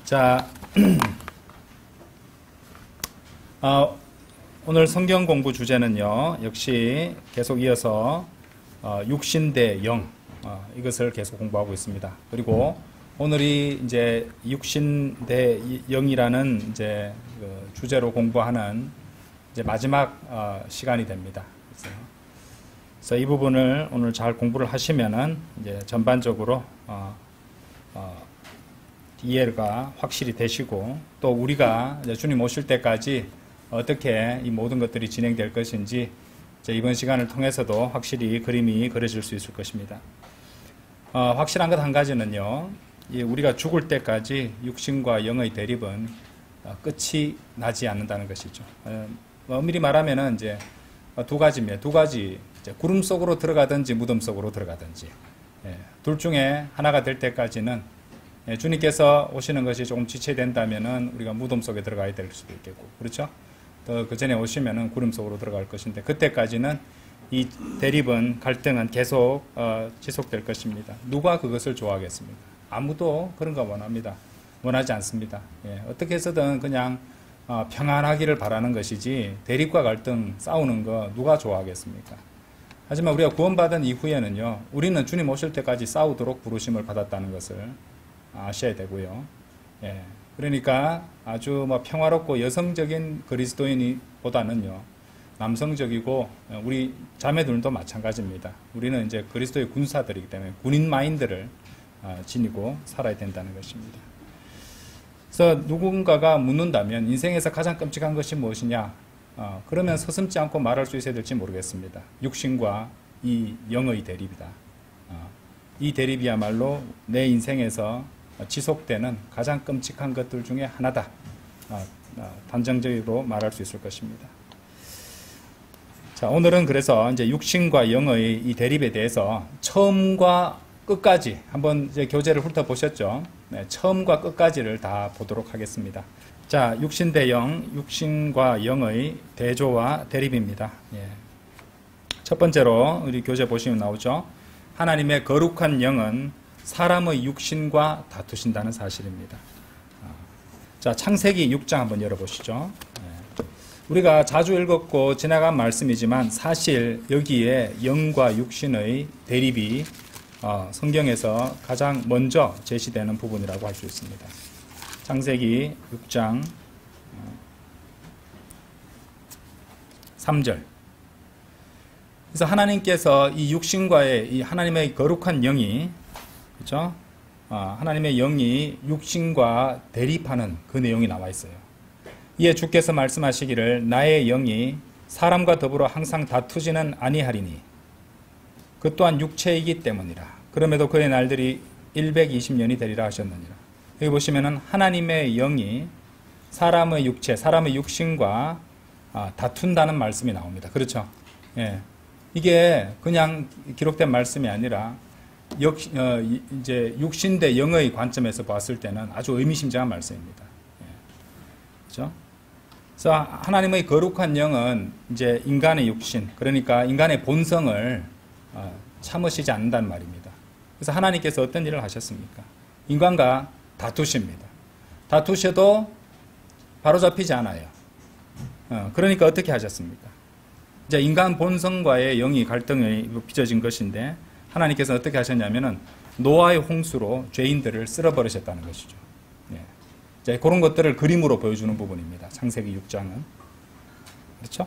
자, 오늘 성경 공부 주제는요, 역시 계속 이어서 육신 대 영, 이것을 계속 공부하고 있습니다. 그리고 오늘이 이제 육신 대 영이라는 이제 그 주제로 공부하는 이제 마지막 시간이 됩니다. 그래서 이 부분을 오늘 잘 공부를 하시면은 이제 전반적으로 이해가 확실히 되시고, 또 우리가 이제 주님 오실 때까지 어떻게 이 모든 것들이 진행될 것인지 이번 시간을 통해서도 확실히 그림이 그려질 수 있을 것입니다. 확실한 것 한 가지는요, 우리가 죽을 때까지 육신과 영의 대립은 끝이 나지 않는다는 것이죠. 엄밀히 말하면은 이제 두 가지입니다. 두 가지, 이제 구름 속으로 들어가든지 무덤 속으로 들어가든지, 둘 중에 하나가 될 때까지는 주님께서 오시는 것이 조금 지체된다면은 우리가 무덤 속에 들어가야 될 수도 있겠고, 그렇죠? 또 그 전에 오시면은 구름 속으로 들어갈 것인데, 그때까지는 이 대립은, 갈등은 계속 지속될 것입니다. 누가 그것을 좋아하겠습니까? 아무도 그런 거 원하지 않습니다. 어떻게 해서든 그냥 평안하기를 바라는 것이지, 대립과 갈등, 싸우는 거 누가 좋아하겠습니까? 하지만 우리가 구원받은 이후에는요, 우리는 주님 오실 때까지 싸우도록 부르심을 받았다는 것을 아셔야 되고요. 그러니까 아주 평화롭고 여성적인 그리스도인보다는요, 남성적이고, 우리 자매들도 마찬가지입니다. 우리는 이제 그리스도의 군사들이기 때문에 군인 마인드를 지니고 살아야 된다는 것입니다. 그래서 누군가가 묻는다면 인생에서 가장 끔찍한 것이 무엇이냐? 그러면 서슴지 않고 말할 수 있어야 될지 모르겠습니다. 육신과 이 영의 대립이다. 이 대립이야말로 내 인생에서 지속되는 가장 끔찍한 것들 중에 하나다. 단정적으로 말할 수 있을 것입니다. 자, 오늘은 그래서 이제 육신과 영의 이 대립에 대해서 처음과 끝까지 한번 이제 교재를 훑어보셨죠? 처음과 끝까지를 다 보도록 하겠습니다. 자, 육신 대 영, 육신과 영의 대조와 대립입니다. 첫 번째로 우리 교재 보시면 나오죠? 하나님의 거룩한 영은 사람의 육신과 다투신다는 사실입니다. 자, 창세기 6장 한번 열어보시죠. 우리가 자주 읽었고 지나간 말씀이지만 사실 여기에 영과 육신의 대립이 성경에서 가장 먼저 제시되는 부분이라고 할 수 있습니다. 창세기 6장 3절. 그래서 하나님께서 이 육신과의 이 하나님의 거룩한 영이, 그렇죠? 하나님의 영이 육신과 대립하는 그 내용이 나와 있어요. 이에 주께서 말씀하시기를 나의 영이 사람과 더불어 항상 다투지는 아니하리니 그 또한 육체이기 때문이라. 그럼에도 그의 날들이 120년이 되리라 하셨느니라. 여기 보시면은 하나님의 영이 사람의 육체, 사람의 육신과 다툰다는 말씀이 나옵니다. 그렇죠? 이게 그냥 기록된 말씀이 아니라 이제 육신 대 영의 관점에서 봤을 때는 아주 의미심장한 말씀입니다. 그렇죠? 그래서 하나님의 거룩한 영은 이제 인간의 육신, 그러니까 인간의 본성을 참으시지 않는다는 말입니다. 그래서 하나님께서 어떤 일을 하셨습니까? 인간과 다투십니다. 다투셔도 바로잡히지 않아요. 그러니까 어떻게 하셨습니까? 이제 인간 본성과의 영이 갈등이 빚어진 것인데, 하나님께서 어떻게 하셨냐면은 노아의 홍수로 죄인들을 쓸어버리셨다는 것이죠. 이제 그런 것들을 그림으로 보여주는 부분입니다. 창세기 6장은. 그렇죠?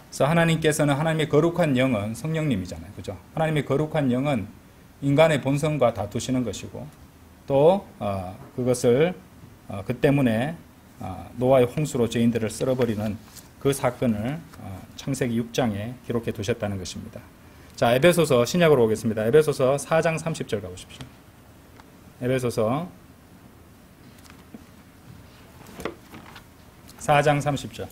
그래서 하나님께서는, 하나님의 거룩한 영은 성령님이잖아요. 그죠? 하나님의 거룩한 영은 인간의 본성과 다투시는 것이고, 또 그것을 그 때문에 노아의 홍수로 죄인들을 쓸어버리는 그 사건을 창세기 6장에 기록해 두셨다는 것입니다. 자, 에베소서, 신약으로 오겠습니다. 에베소서 4장 30절 가보십시오. 에베소서 4장 30절.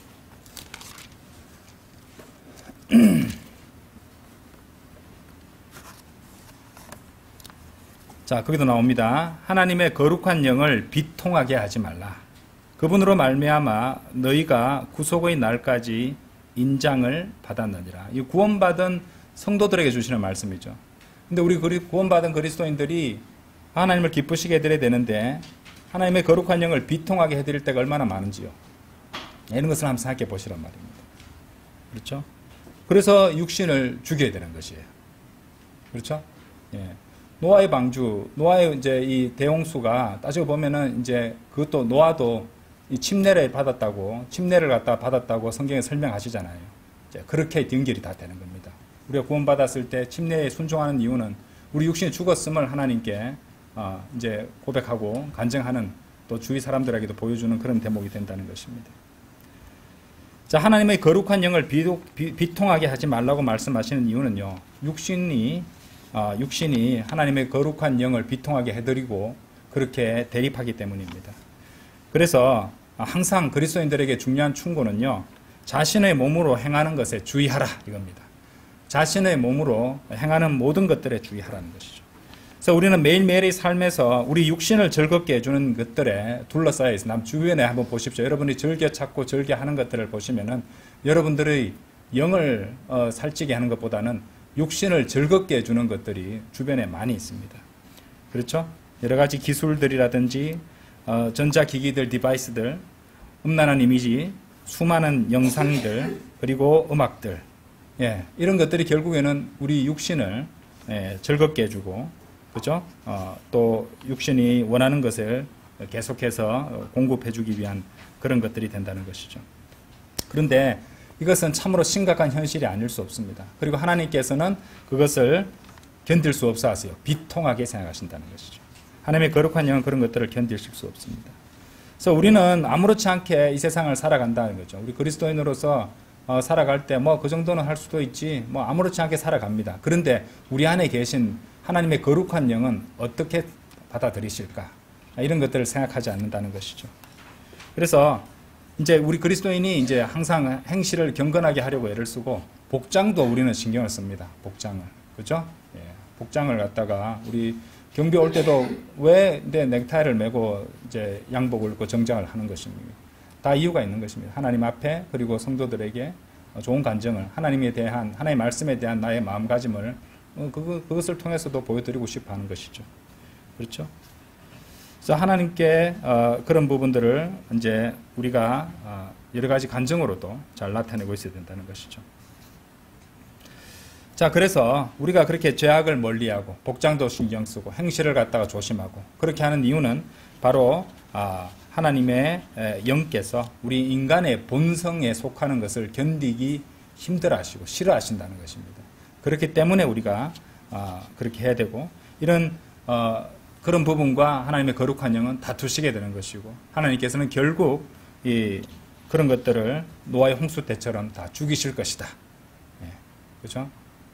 자, 거기도 나옵니다. 하나님의 거룩한 영을 비통하게 하지 말라. 그분으로 말미암아 너희가 구속의 날까지 인장을 받았느니라. 이 구원받은 성도들에게 주시는 말씀이죠. 근데 우리 구원받은 그리스도인들이 하나님을 기쁘시게 해드려야 되는데, 하나님의 거룩한 영을 비통하게 해드릴 때가 얼마나 많은지요. 이런 것을 한번 생각해 보시란 말입니다. 그렇죠? 그래서 육신을 죽여야 되는 것이에요. 그렇죠? 예. 노아의 방주, 노아의 이제 이 대홍수가 따지고 보면은 이제 그것도 노아도 이 침례를 받았다고, 침례를 갖다 받았다고 성경에 설명하시잖아요. 이제 그렇게 연결이 다 되는 겁니다. 우리가 구원받았을 때 침례에 순종하는 이유는 우리 육신이 죽었음을 하나님께 이제 고백하고 간증하는, 또 주위 사람들에게도 보여주는 그런 대목이 된다는 것입니다. 자, 하나님의 거룩한 영을 비통하게 하지 말라고 말씀하시는 이유는요, 육신이 하나님의 거룩한 영을 비통하게 해드리고 그렇게 대립하기 때문입니다. 그래서 항상 그리스도인들에게 중요한 충고는요, 자신의 몸으로 행하는 것에 주의하라 이겁니다. 자신의 몸으로 행하는 모든 것들에 주의하라는 것이죠. 그래서 우리는 매일매일의 삶에서 우리 육신을 즐겁게 해주는 것들에 둘러싸여 있습니다. 남 주변에 한번 보십시오. 여러분이 즐겨 찾고 즐겨 하는 것들을 보시면은 여러분들의 영을 살찌게 하는 것보다는 육신을 즐겁게 해주는 것들이 주변에 많이 있습니다. 그렇죠? 여러 가지 기술들이라든지 전자기기들, 디바이스들, 음란한 이미지, 수많은 영상들, 그리고 음악들, 예, 이런 것들이 결국에는 우리 육신을 즐겁게 해주고, 그죠? 또 육신이 원하는 것을 계속해서 공급해주기 위한 그런 것들이 된다는 것이죠. 그런데 이것은 참으로 심각한 현실이 아닐 수 없습니다. 그리고 하나님께서는 그것을 견딜 수 없어 하세요. 비통하게 생각하신다는 것이죠. 하나님의 거룩한 영은 그런 것들을 견디실 수 없습니다. 그래서 우리는 아무렇지 않게 이 세상을 살아간다는 거죠. 우리 그리스도인으로서 살아갈 때 뭐 그 정도는 할 수도 있지, 뭐 아무렇지 않게 살아갑니다. 그런데 우리 안에 계신 하나님의 거룩한 영은 어떻게 받아들이실까? 이런 것들을 생각하지 않는다는 것이죠. 그래서 이제 우리 그리스도인이 이제 항상 행실을 경건하게 하려고 애를 쓰고, 복장도 우리는 신경을 씁니다. 복장을. 그죠? 예. 복장을 갖다가 우리 경비 올 때도 왜 내 넥타이를 메고 이제 양복을 입고 정장을 하는 것입니까? 다 이유가 있는 것입니다. 하나님 앞에, 그리고 성도들에게 좋은 간증을, 하나님에 대한, 하나님의 말씀에 대한 나의 마음가짐을 그것을 통해서도 보여드리고 싶어 하는 것이죠. 그렇죠? 그래서 하나님께 그런 부분들을 이제 우리가 여러 가지 간증으로도 잘 나타내고 있어야 된다는 것이죠. 자, 그래서 우리가 그렇게 죄악을 멀리하고 복장도 신경 쓰고 행실을 갖다가 조심하고 그렇게 하는 이유는 바로 하나님의 영께서 우리 인간의 본성에 속하는 것을 견디기 힘들어하시고 싫어하신다는 것입니다. 그렇기 때문에 우리가 그렇게 해야 되고, 이런 그런 부분과 하나님의 거룩한 영은 다투시게 되는 것이고, 하나님께서는 결국 그런 것들을 노아의 홍수 때처럼 다 죽이실 것이다. 예, 그렇죠?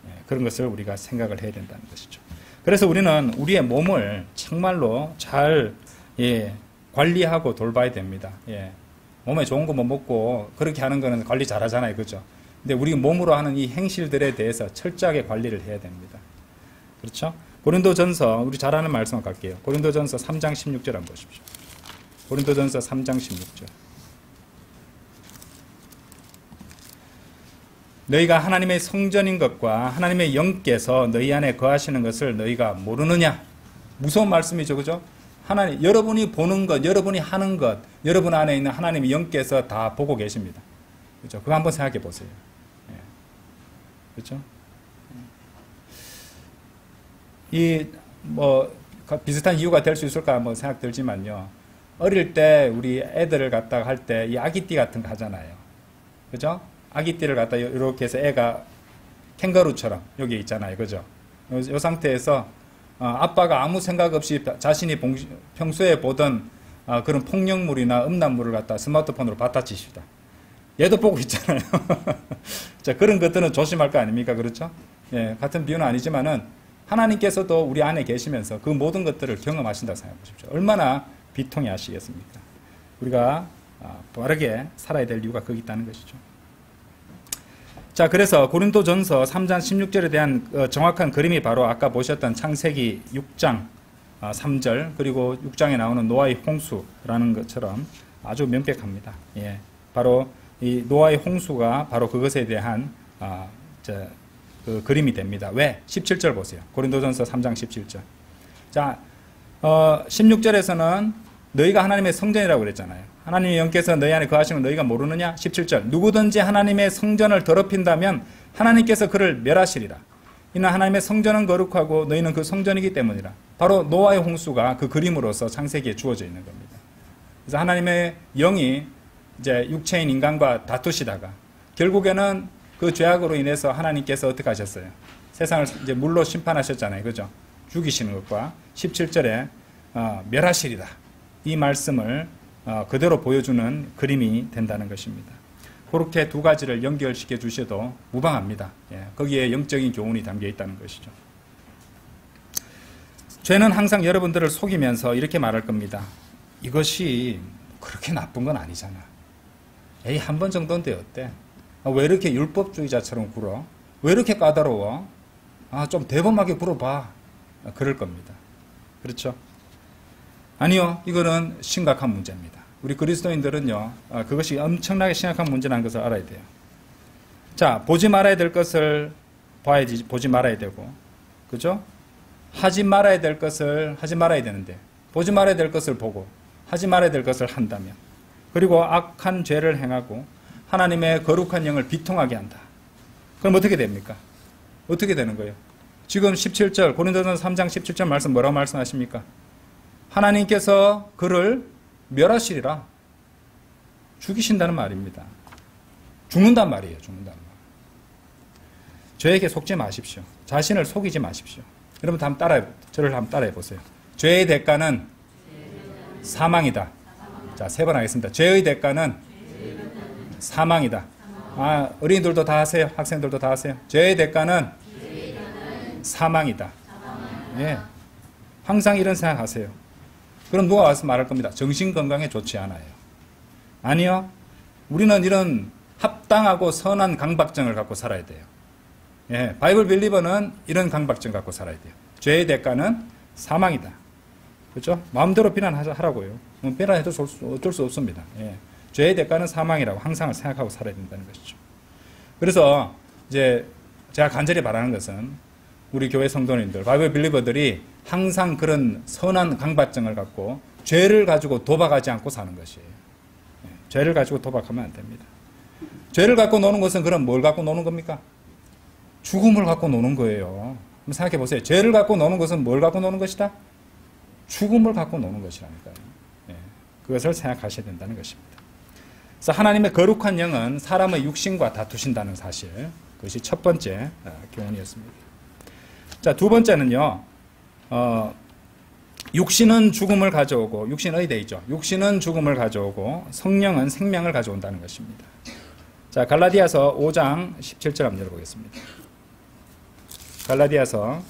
예, 그런 것을 우리가 생각을 해야 된다는 것이죠. 그래서 우리는 우리의 몸을 정말로 잘 관리하고 돌봐야 됩니다. 예, 몸에 좋은 거 못 먹고 그렇게 하는 거는 관리 잘 하잖아요. 그죠? 근데 우리 몸으로 하는 이 행실들에 대해서 철저하게 관리를 해야 됩니다. 그렇죠? 고린도전서, 우리 잘 아는 말씀 갈게요. 고린도전서 3장 16절 한번 보십시오. 고린도전서 3장 16절. 너희가 하나님의 성전인 것과 하나님의 영께서 너희 안에 거하시는 것을 너희가 모르느냐? 무서운 말씀이죠. 그죠? 하나님, 여러분이 보는 것, 여러분이 하는 것, 여러분 안에 있는 하나님의 영께서 다 보고 계십니다. 그렇죠? 그거 한번 생각해 보세요. 예. 그렇죠? 비슷한 이유가 될 수 있을까 뭐 생각 들지만요. 어릴 때 우리 애들을 갖다가 할 때 이 아기띠 같은 거 하잖아요. 그죠? 아기띠를 갖다 이렇게 해서 애가 캥거루처럼 여기 있잖아요. 그죠? 이 상태에서 아빠가 아무 생각 없이 자신이 평소에 보던 그런 폭력물이나 음란물을 갖다 스마트폰으로 받아치십니다. 얘도 보고 있잖아요. 자, 그런 것들은 조심할 거 아닙니까? 그렇죠? 예, 같은 비유는 아니지만은 하나님께서도 우리 안에 계시면서 그 모든 것들을 경험하신다고 생각해 보십시오. 얼마나 비통해 하시겠습니까? 우리가 바르게 살아야 될 이유가 거기 있다는 것이죠. 자, 그래서 고린도전서 3장 16절에 대한 정확한 그림이 바로 아까 보셨던 창세기 6장 3절, 그리고 6장에 나오는 노아의 홍수라는 것처럼 아주 명백합니다. 예, 바로 이 노아의 홍수가 바로 그것에 대한 그 그림이 됩니다. 왜? 17절 보세요. 고린도전서 3장 17절. 자, 16절에서는 너희가 하나님의 성전이라고 그랬잖아요. 하나님의 영께서 너희 안에 거하시는 걸 너희가 모르느냐? 17절. 누구든지 하나님의 성전을 더럽힌다면 하나님께서 그를 멸하시리라. 이는 하나님의 성전은 거룩하고 너희는 그 성전이기 때문이라. 바로 노아의 홍수가 그 그림으로서 창세기에 주어져 있는 겁니다. 그래서 하나님의 영이 이제 육체인 인간과 다투시다가 결국에는 그 죄악으로 인해서 하나님께서 어떻게 하셨어요? 세상을 이제 물로 심판하셨잖아요. 그죠? 죽이시는 것과 17절에 멸하시리라. 이 말씀을 그대로 보여주는 그림이 된다는 것입니다. 그렇게 두 가지를 연결시켜 주셔도 무방합니다. 예, 거기에 영적인 교훈이 담겨 있다는 것이죠. 죄는 항상 여러분들을 속이면서 이렇게 말할 겁니다. 이것이 그렇게 나쁜 건 아니잖아. 에이, 한 번 정도인데 어때? 왜 이렇게 율법주의자처럼 굴어? 왜 이렇게 까다로워? 좀 대범하게 굴어봐. 그럴 겁니다. 그렇죠? 아니요, 이거는 심각한 문제입니다. 우리 그리스도인들은요, 그것이 엄청나게 심각한 문제라는 것을 알아야 돼요. 자, 보지 말아야 될 것을 봐야지, 보지 말아야 되고, 그죠? 하지 말아야 될 것을 하지 말아야 되는데, 보지 말아야 될 것을 보고, 하지 말아야 될 것을 한다면, 그리고 악한 죄를 행하고, 하나님의 거룩한 영을 비통하게 한다. 그럼 어떻게 됩니까? 어떻게 되는 거예요? 지금 17절, 고린도전서 3장 17절 말씀 뭐라고 말씀하십니까? 하나님께서 그를 멸하시리라. 죽이신다는 말입니다. 죽는단 말이에요. 죽는단 말. 죄에게 속지 마십시오. 자신을 속이지 마십시오. 여러분 저를 한번 따라해 보세요. 죄의 대가는 사망이다. 자, 3번 하겠습니다. 죄의 대가는 사망이다. 어린이들도 다 하세요. 학생들도 다 하세요. 죄의 대가는 사망이다. 예. 항상 이런 생각하세요. 그럼 누가 와서 말할 겁니다. 정신건강에 좋지 않아요. 아니요. 우리는 이런 합당하고 선한 강박증을 갖고 살아야 돼요. 예, 바이블 빌리버는 이런 강박증 갖고 살아야 돼요. 죄의 대가는 사망이다. 그렇죠? 마음대로 비난하라고요. 비난해도 어쩔 수 없습니다. 예, 죄의 대가는 사망이라고 항상 생각하고 살아야 된다는 것이죠. 그래서 이제 제가 간절히 바라는 것은 우리 교회 성도님들, 바이블 빌리버들이 항상 그런 선한 강박증을 갖고 죄를 가지고 도박하지 않고 사는 것이에요. 예, 죄를 가지고 도박하면 안 됩니다. 죄를 갖고 노는 것은 그럼 뭘 갖고 노는 겁니까? 죽음을 갖고 노는 거예요. 한번 생각해 보세요. 죄를 갖고 노는 것은 뭘 갖고 노는 것이다? 죽음을 갖고 노는 것이라니까요. 예, 그것을 생각하셔야 된다는 것입니다. 그래서 하나님의 거룩한 영은 사람의 육신과 다투신다는 사실, 그것이 첫 번째 교훈이었습니다. 자, 두 번째는요, 육신은 죽음을 가져오고, 육신은 의대이죠. 육신은 죽음을 가져오고 성령은 생명을 가져온다는 것입니다. 자, 갈라디아서 5장 17절 한번 열어보겠습니다. 갈라디아서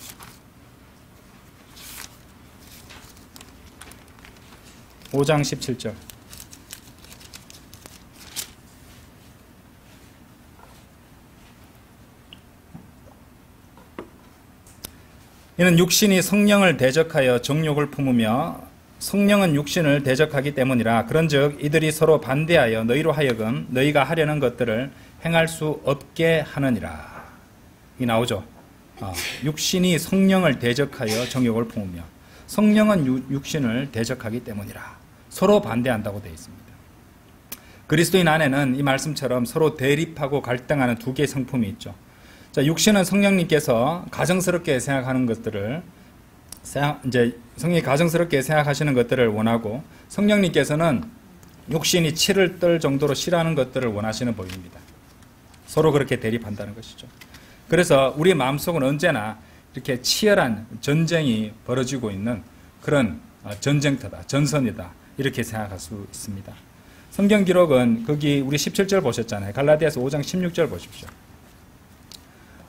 5장 17절. 이는 육신이 성령을 대적하여 정욕을 품으며 성령은 육신을 대적하기 때문이라. 그런즉 이들이 서로 반대하여 너희로 하여금 너희가 하려는 것들을 행할 수 없게 하느니라. 이 나오죠. 육신이 성령을 대적하여 정욕을 품으며 성령은 육신을 대적하기 때문이라. 서로 반대한다고 되어 있습니다. 그리스도인 안에는 이 말씀처럼 서로 대립하고 갈등하는 두 개의 성품이 있죠. 자, 육신은 성령님께서 가정스럽게 생각하는 것들을 이제 성령이 가정스럽게 생각하시는 것들을 원하고 성령님께서는 육신이 치를 떨 정도로 싫어하는 것들을 원하시는 법입니다. 서로 그렇게 대립한다는 것이죠. 그래서 우리 마음속은 언제나 이렇게 치열한 전쟁이 벌어지고 있는 그런 전쟁터다, 전선이다 이렇게 생각할 수 있습니다. 성경 기록은 거기 우리 17절 보셨잖아요. 갈라디아서 5장 16절 보십시오.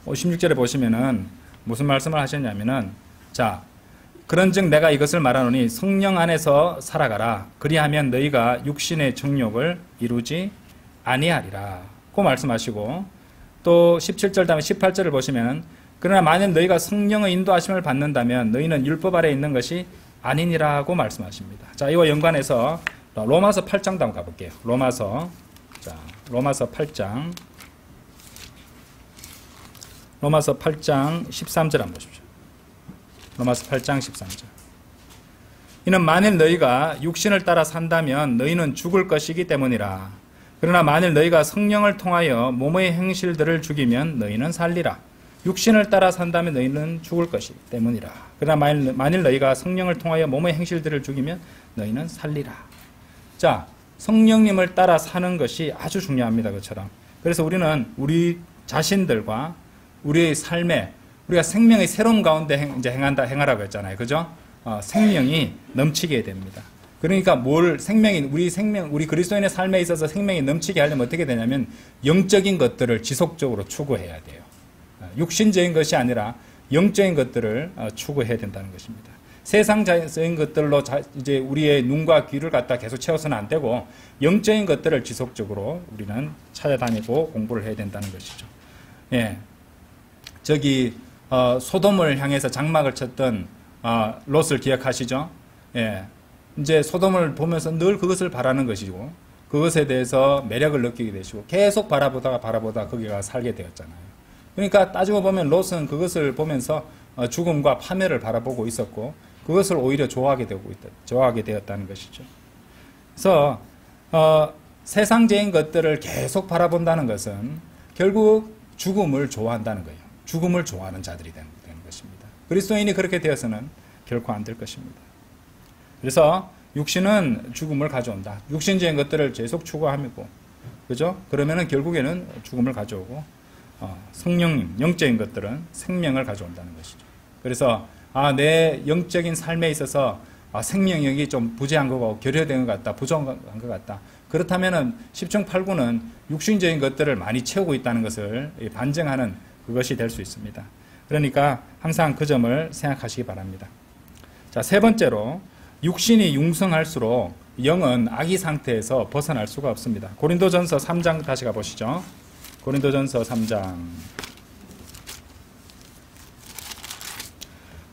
16절에 보시면은 무슨 말씀을 하셨냐면은 자, 그런즉 내가 이것을 말하노니 성령 안에서 살아가라. 그리하면 너희가 육신의 정욕을 이루지 아니하리라. 고 말씀하시고 또 17절 다음에 18절을 보시면은 그러나 만일 너희가 성령의 인도하심을 받는다면 너희는 율법 아래에 있는 것이 아니니라고 말씀하십니다. 자, 이와 연관해서 로마서 8장도 한번 가볼게요. 로마서 8장 13절 한번 보십시오. 로마서 8장 13절. 이는 만일 너희가 육신을 따라 산다면 너희는 죽을 것이기 때문이라. 그러나 만일 너희가 성령을 통하여 몸의 행실들을 죽이면 너희는 살리라. 육신을 따라 산다면 너희는 죽을 것이기 때문이라. 그러나 만일 너희가 성령을 통하여 몸의 행실들을 죽이면 너희는 살리라. 자, 성령님을 따라 사는 것이 아주 중요합니다. 그처럼. 그래서 우리는 우리 자신들과 우리의 삶에 우리가 생명의 새로운 가운데 이제 행하라고 했잖아요. 그죠? 생명이 넘치게 됩니다. 그러니까 우리 그리스도인의 삶에 있어서 생명이 넘치게 하려면 어떻게 되냐면 영적인 것들을 지속적으로 추구해야 돼요. 육신적인 것이 아니라 영적인 것들을 추구해야 된다는 것입니다. 세상적인 것들로 이제 우리의 눈과 귀를 갖다 계속 채워서는 안 되고 영적인 것들을 지속적으로 우리는 찾아다니고 공부를 해야 된다는 것이죠. 예. 소돔을 향해서 장막을 쳤던 롯을 기억하시죠? 예. 이제 소돔을 보면서 늘 그것을 바라는 것이고 그것에 대해서 매력을 느끼게 되시고 계속 바라보다가 거기가 살게 되었잖아요. 그러니까 따지고 보면 롯은 그것을 보면서 죽음과 파멸을 바라보고 있었고 그것을 오히려 좋아하게 되었다는 것이죠. 그래서 세상적인 것들을 계속 바라본다는 것은 결국 죽음을 좋아한다는 거예요. 죽음을 좋아하는 자들이 되는 것입니다. 그리스도인이 그렇게 되어서는 결코 안 될 것입니다. 그래서 육신은 죽음을 가져온다. 육신적인 것들을 계속 추구하고, 그죠? 그러면은 결국에는 죽음을 가져오고, 성령님, 영적인 것들은 생명을 가져온다는 것이죠. 그래서, 내 영적인 삶에 있어서 생명력이 좀 부재한 거고, 결여된 것 같다, 부족한 것 같다. 그렇다면은 10중 8구는 육신적인 것들을 많이 채우고 있다는 것을 반증하는 그것이 될 수 있습니다. 그러니까 항상 그 점을 생각하시기 바랍니다. 자, 세 번째로, 육신이 융성할수록 영은 악의 상태에서 벗어날 수가 없습니다. 고린도전서 3장 다시 가보시죠. 고린도전서 3장.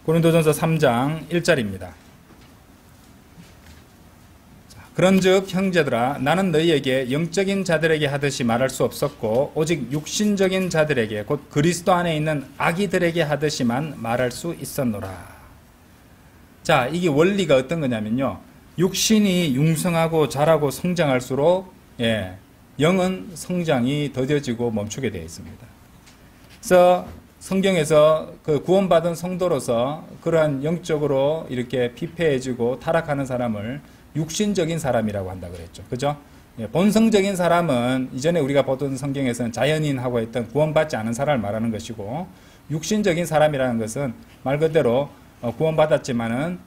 고린도전서 3장 1절입니다. 그런즉 형제들아 나는 너희에게 영적인 자들에게 하듯이 말할 수 없었고 오직 육신적인 자들에게 곧 그리스도 안에 있는 악이들에게 하듯이만 말할 수 있었노라. 자, 이게 원리가 어떤 거냐면요. 육신이 융성하고 자라고 성장할수록 영은 성장이 더뎌지고 멈추게 되어 있습니다. 그래서 성경에서 그 구원받은 성도로서 그러한 영적으로 이렇게 피폐해지고 타락하는 사람을 육신적인 사람이라고 한다 그랬죠. 그죠? 본성적인 사람은 이전에 우리가 보던 성경에서는 자연인하고 했던 구원받지 않은 사람을 말하는 것이고 육신적인 사람이라는 것은 말 그대로 구원받았지만은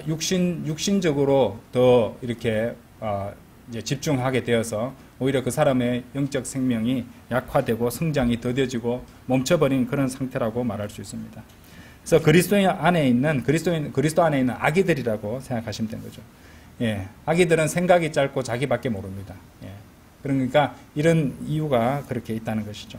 육신적으로 더 이렇게 이제 집중하게 되어서 오히려 그 사람의 영적 생명이 약화되고 성장이 더뎌지고 멈춰버린 그런 상태라고 말할 수 있습니다. 그래서 그리스도 안에 있는 악이들이라고 생각하시면 되는 거죠. 악이들은 생각이 짧고 자기밖에 모릅니다. 그러니까 이런 이유가 그렇게 있다는 것이죠.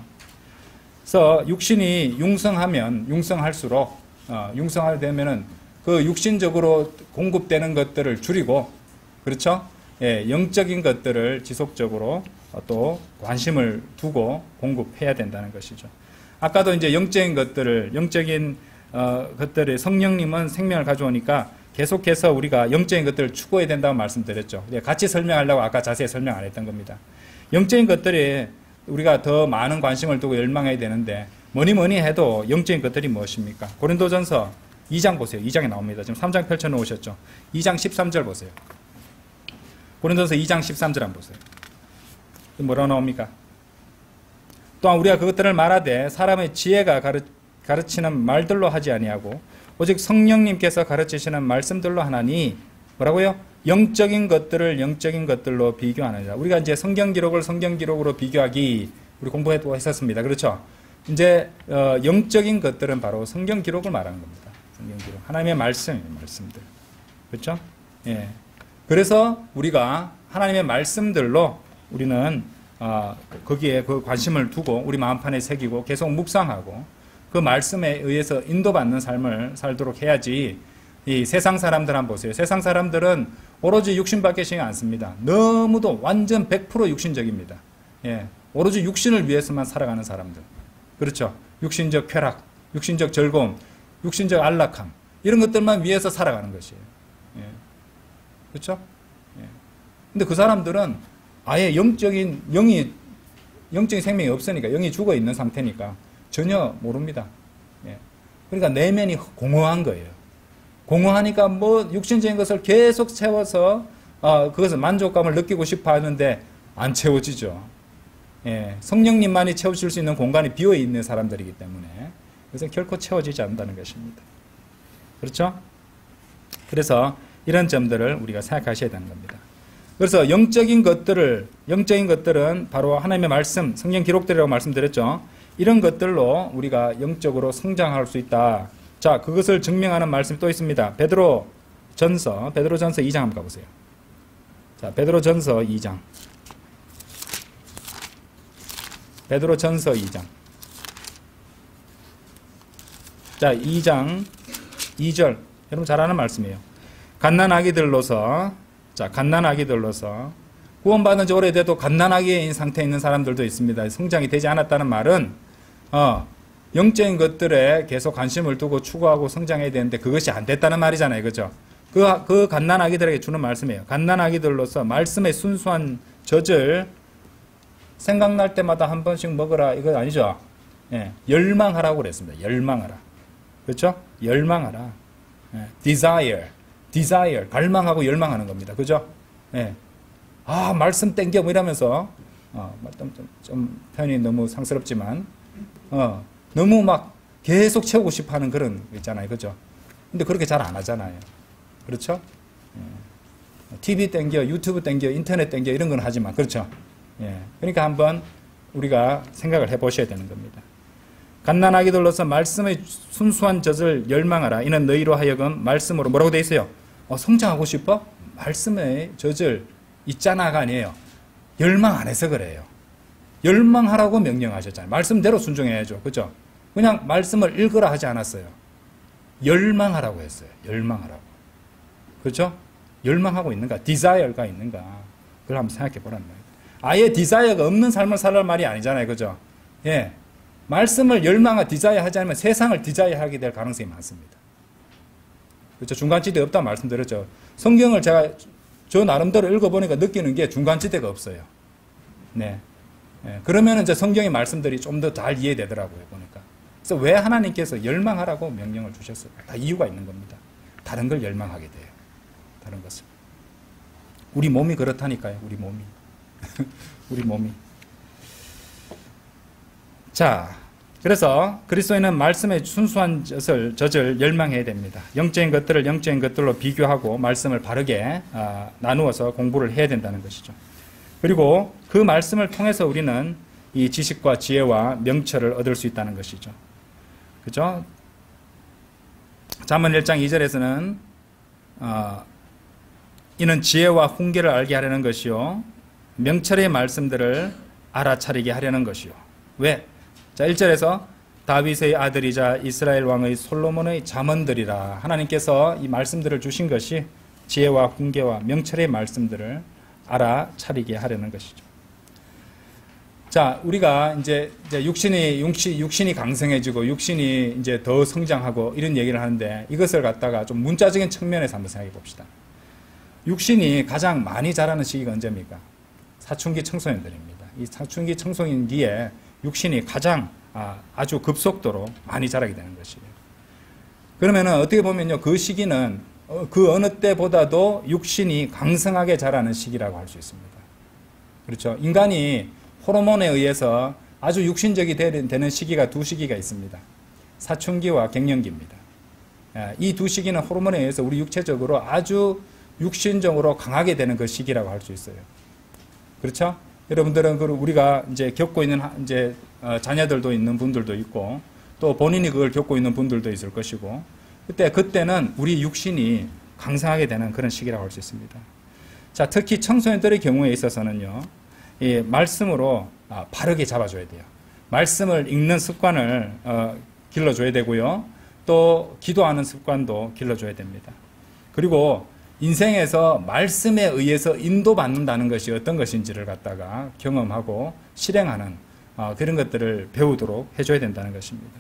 그래서 육신이 융성할수록 융성하게 되면은 그 육신적으로 공급되는 것들을 줄이고, 그렇죠? 영적인 것들을 지속적으로 또 관심을 두고 공급해야 된다는 것이죠. 아까도 이제 영적인 것들의 성령님은 생명을 가져오니까 계속해서 우리가 영적인 것들을 추구해야 된다고 말씀드렸죠. 같이 설명하려고 아까 자세히 설명 안 했던 겁니다. 영적인 것들에 우리가 더 많은 관심을 두고 열망해야 되는데 뭐니 해도 영적인 것들이 무엇입니까? 고린도전서 2장 보세요. 2장에 나옵니다. 지금 3장 펼쳐놓으셨죠. 2장 13절 보세요. 고린도전서 2장 13절 한번 보세요. 뭐라고 나옵니까? 또한 우리가 그것들을 말하되 사람의 지혜가 가르치는 말들로 하지 아니하고 오직 성령님께서 가르치시는 말씀들로 하나니 뭐라고요? 영적인 것들을 영적인 것들로 비교하느니라. 우리가 이제 성경 기록을 성경 기록으로 비교하기 우리 공부해도 했었습니다. 그렇죠? 이제 영적인 것들은 바로 성경 기록을 말하는 겁니다. 성경 기록. 하나님의 말씀들. 그렇죠? 그래서 우리가 하나님의 말씀들로 우리는 거기에 그 관심을 두고 우리 마음판에 새기고 계속 묵상하고 그 말씀에 의해서 인도받는 삶을 살도록 해야지. 이 세상 사람들 한번 보세요. 세상 사람들은 오로지 육신밖에 신경 안 씁니다. 너무도 완전 100% 육신적입니다. 오로지 육신을 위해서만 살아가는 사람들. 그렇죠? 육신적 쾌락, 육신적 즐거움, 육신적 안락함 이런 것들만 위해서 살아가는 것이에요. 그렇죠? 예. 근데 그 사람들은 아예 영적인 생명이 없으니까, 영이 죽어 있는 상태니까 전혀 모릅니다. 예. 그러니까 내면이 공허한 거예요. 공허하니까 뭐 육신적인 것을 계속 채워서 그것을 만족감을 느끼고 싶어 하는데 안 채워지죠. 예. 성령님만이 채워줄 수 있는 공간이 비어 있는 사람들이기 때문에 그래서 결코 채워지지 않는다는 것입니다. 그렇죠? 그래서 이런 점들을 우리가 생각하셔야 되는 겁니다. 그래서 영적인 것들은 바로 하나님의 말씀, 성경 기록들이라고 말씀드렸죠. 이런 것들로 우리가 영적으로 성장할 수 있다. 자, 그것을 증명하는 말씀이 또 있습니다. 베드로전서 2장 한번 가보세요. 자, 베드로전서 2장. 베드로전서 2장. 자, 2장 2절. 여러분 잘 아는 말씀이에요. 갓난아기들로서 구원받은 지 오래돼도 갓난아기인 상태에 있는 사람들도 있습니다. 성장이 되지 않았다는 말은 영적인 것들에 계속 관심을 두고 추구하고 성장해야 되는데 그것이 안 됐다는 말이잖아요. 그죠? 그 갓난아기들에게 주는 말씀이에요. 갓난아기들로서 말씀의 순수한 젖을 생각날 때마다 한 번씩 먹으라. 이거 아니죠? 예, 열망하라고 그랬습니다. 열망하라. 그렇죠? 열망하라. 예, desire, 갈망하고 열망하는 겁니다. 그죠? 예. 말씀 땡겨 뭐 이러면서 좀 표현이 너무 상스럽지만 너무 막 계속 채우고 싶어 하는 그런 거 있잖아요. 그죠? 근데 그렇게 잘 안 하잖아요. 그렇죠? 예. TV 땡겨, 유튜브 땡겨, 인터넷 땡겨 이런 건 하지만 그렇죠? 예. 그러니까 한번 우리가 생각을 해보셔야 되는 겁니다. 갓난아기들로서 말씀의 순수한 젖을 열망하라. 이는 너희로 하여금 말씀으로 뭐라고 돼 있어요? 성장하고 싶어? 말씀의 젖을 있잖아가 아니에요. 열망 안 해서 그래요. 열망하라고 명령하셨잖아요. 말씀대로 순종해야죠. 그죠? 그냥 말씀을 읽으라 하지 않았어요. 열망하라고 했어요. 열망하라고. 그렇죠? 열망하고 있는가? 디자이어가 있는가? 그걸 한번 생각해 보라는 거예요. 아예 디자이어가 없는 삶을 살라는 말이 아니잖아요. 그죠? 예. 말씀을 열망하고 디자이어 하지 않으면 세상을 디자이어하게 될 가능성이 많습니다. 그렇죠? 중간지대 없다고 말씀드렸죠. 성경을 제가 저 나름대로 읽어보니까 느끼는 게 중간지대가 없어요. 네. 예. 그러면 이제 성경의 말씀들이 좀 더 잘 이해되더라고요. 보니까. 그래서 왜 하나님께서 열망하라고 명령을 주셨을까? 다 이유가 있는 겁니다. 다른 걸 열망하게 돼요. 다른 것을. 우리 몸이 그렇다니까요. 우리 몸이. 우리 몸이. 자, 그래서 그리스도인은 말씀의 순수한 젖을 열망해야 됩니다. 영적인 것들을 영적인 것들로 비교하고 말씀을 바르게 나누어서 공부를 해야 된다는 것이죠. 그리고 그 말씀을 통해서 우리는 이 지식과 지혜와 명철을 얻을 수 있다는 것이죠. 그죠? 잠언 1장 2절에서는 이는 지혜와 훈계를 알게 하려는 것이요 명철의 말씀들을 알아차리게 하려는 것이요. 왜? 자, 1절에서 다윗의 아들이자 이스라엘 왕의 솔로몬의 잠언들이라. 하나님께서 이 말씀들을 주신 것이 지혜와 훈계와 명철의 말씀들을 알아차리게 하려는 것이죠. 자, 우리가 이제 육신이 강성해지고 육신이 이제 더 성장하고 이런 얘기를 하는데 이것을 갖다가 좀 문자적인 측면에서 한번 생각해 봅시다. 육신이 가장 많이 자라는 시기가 언제입니까? 사춘기 청소년들입니다. 이 사춘기 청소년기에 육신이 가장 아주 급속도로 많이 자라게 되는 것이에요. 그러면은 어떻게 보면요, 그 시기는 그 어느 때보다도 육신이 강성하게 자라는 시기라고 할 수 있습니다. 그렇죠? 인간이 호르몬에 의해서 아주 육신적이 되는 시기가 두 시기가 있습니다. 사춘기와 갱년기입니다. 이 두 시기는 호르몬에 의해서 우리 육체적으로 아주 육신적으로 강하게 되는 그 시기라고 할 수 있어요. 그렇죠? 여러분들은 우리가 이제 겪고 있는 이제 자녀들도 있는 분들도 있고 또 본인이 그걸 겪고 있는 분들도 있을 것이고 그때는 우리 육신이 강성하게 되는 그런 시기라고 할 수 있습니다. 자, 특히 청소년들의 경우에 있어서는요, 이 말씀으로 바르게 잡아줘야 돼요. 말씀을 읽는 습관을 길러줘야 되고요. 또 기도하는 습관도 길러줘야 됩니다. 그리고 인생에서 말씀에 의해서 인도받는다는 것이 어떤 것인지를 갖다가 경험하고 실행하는 그런 것들을 배우도록 해줘야 된다는 것입니다.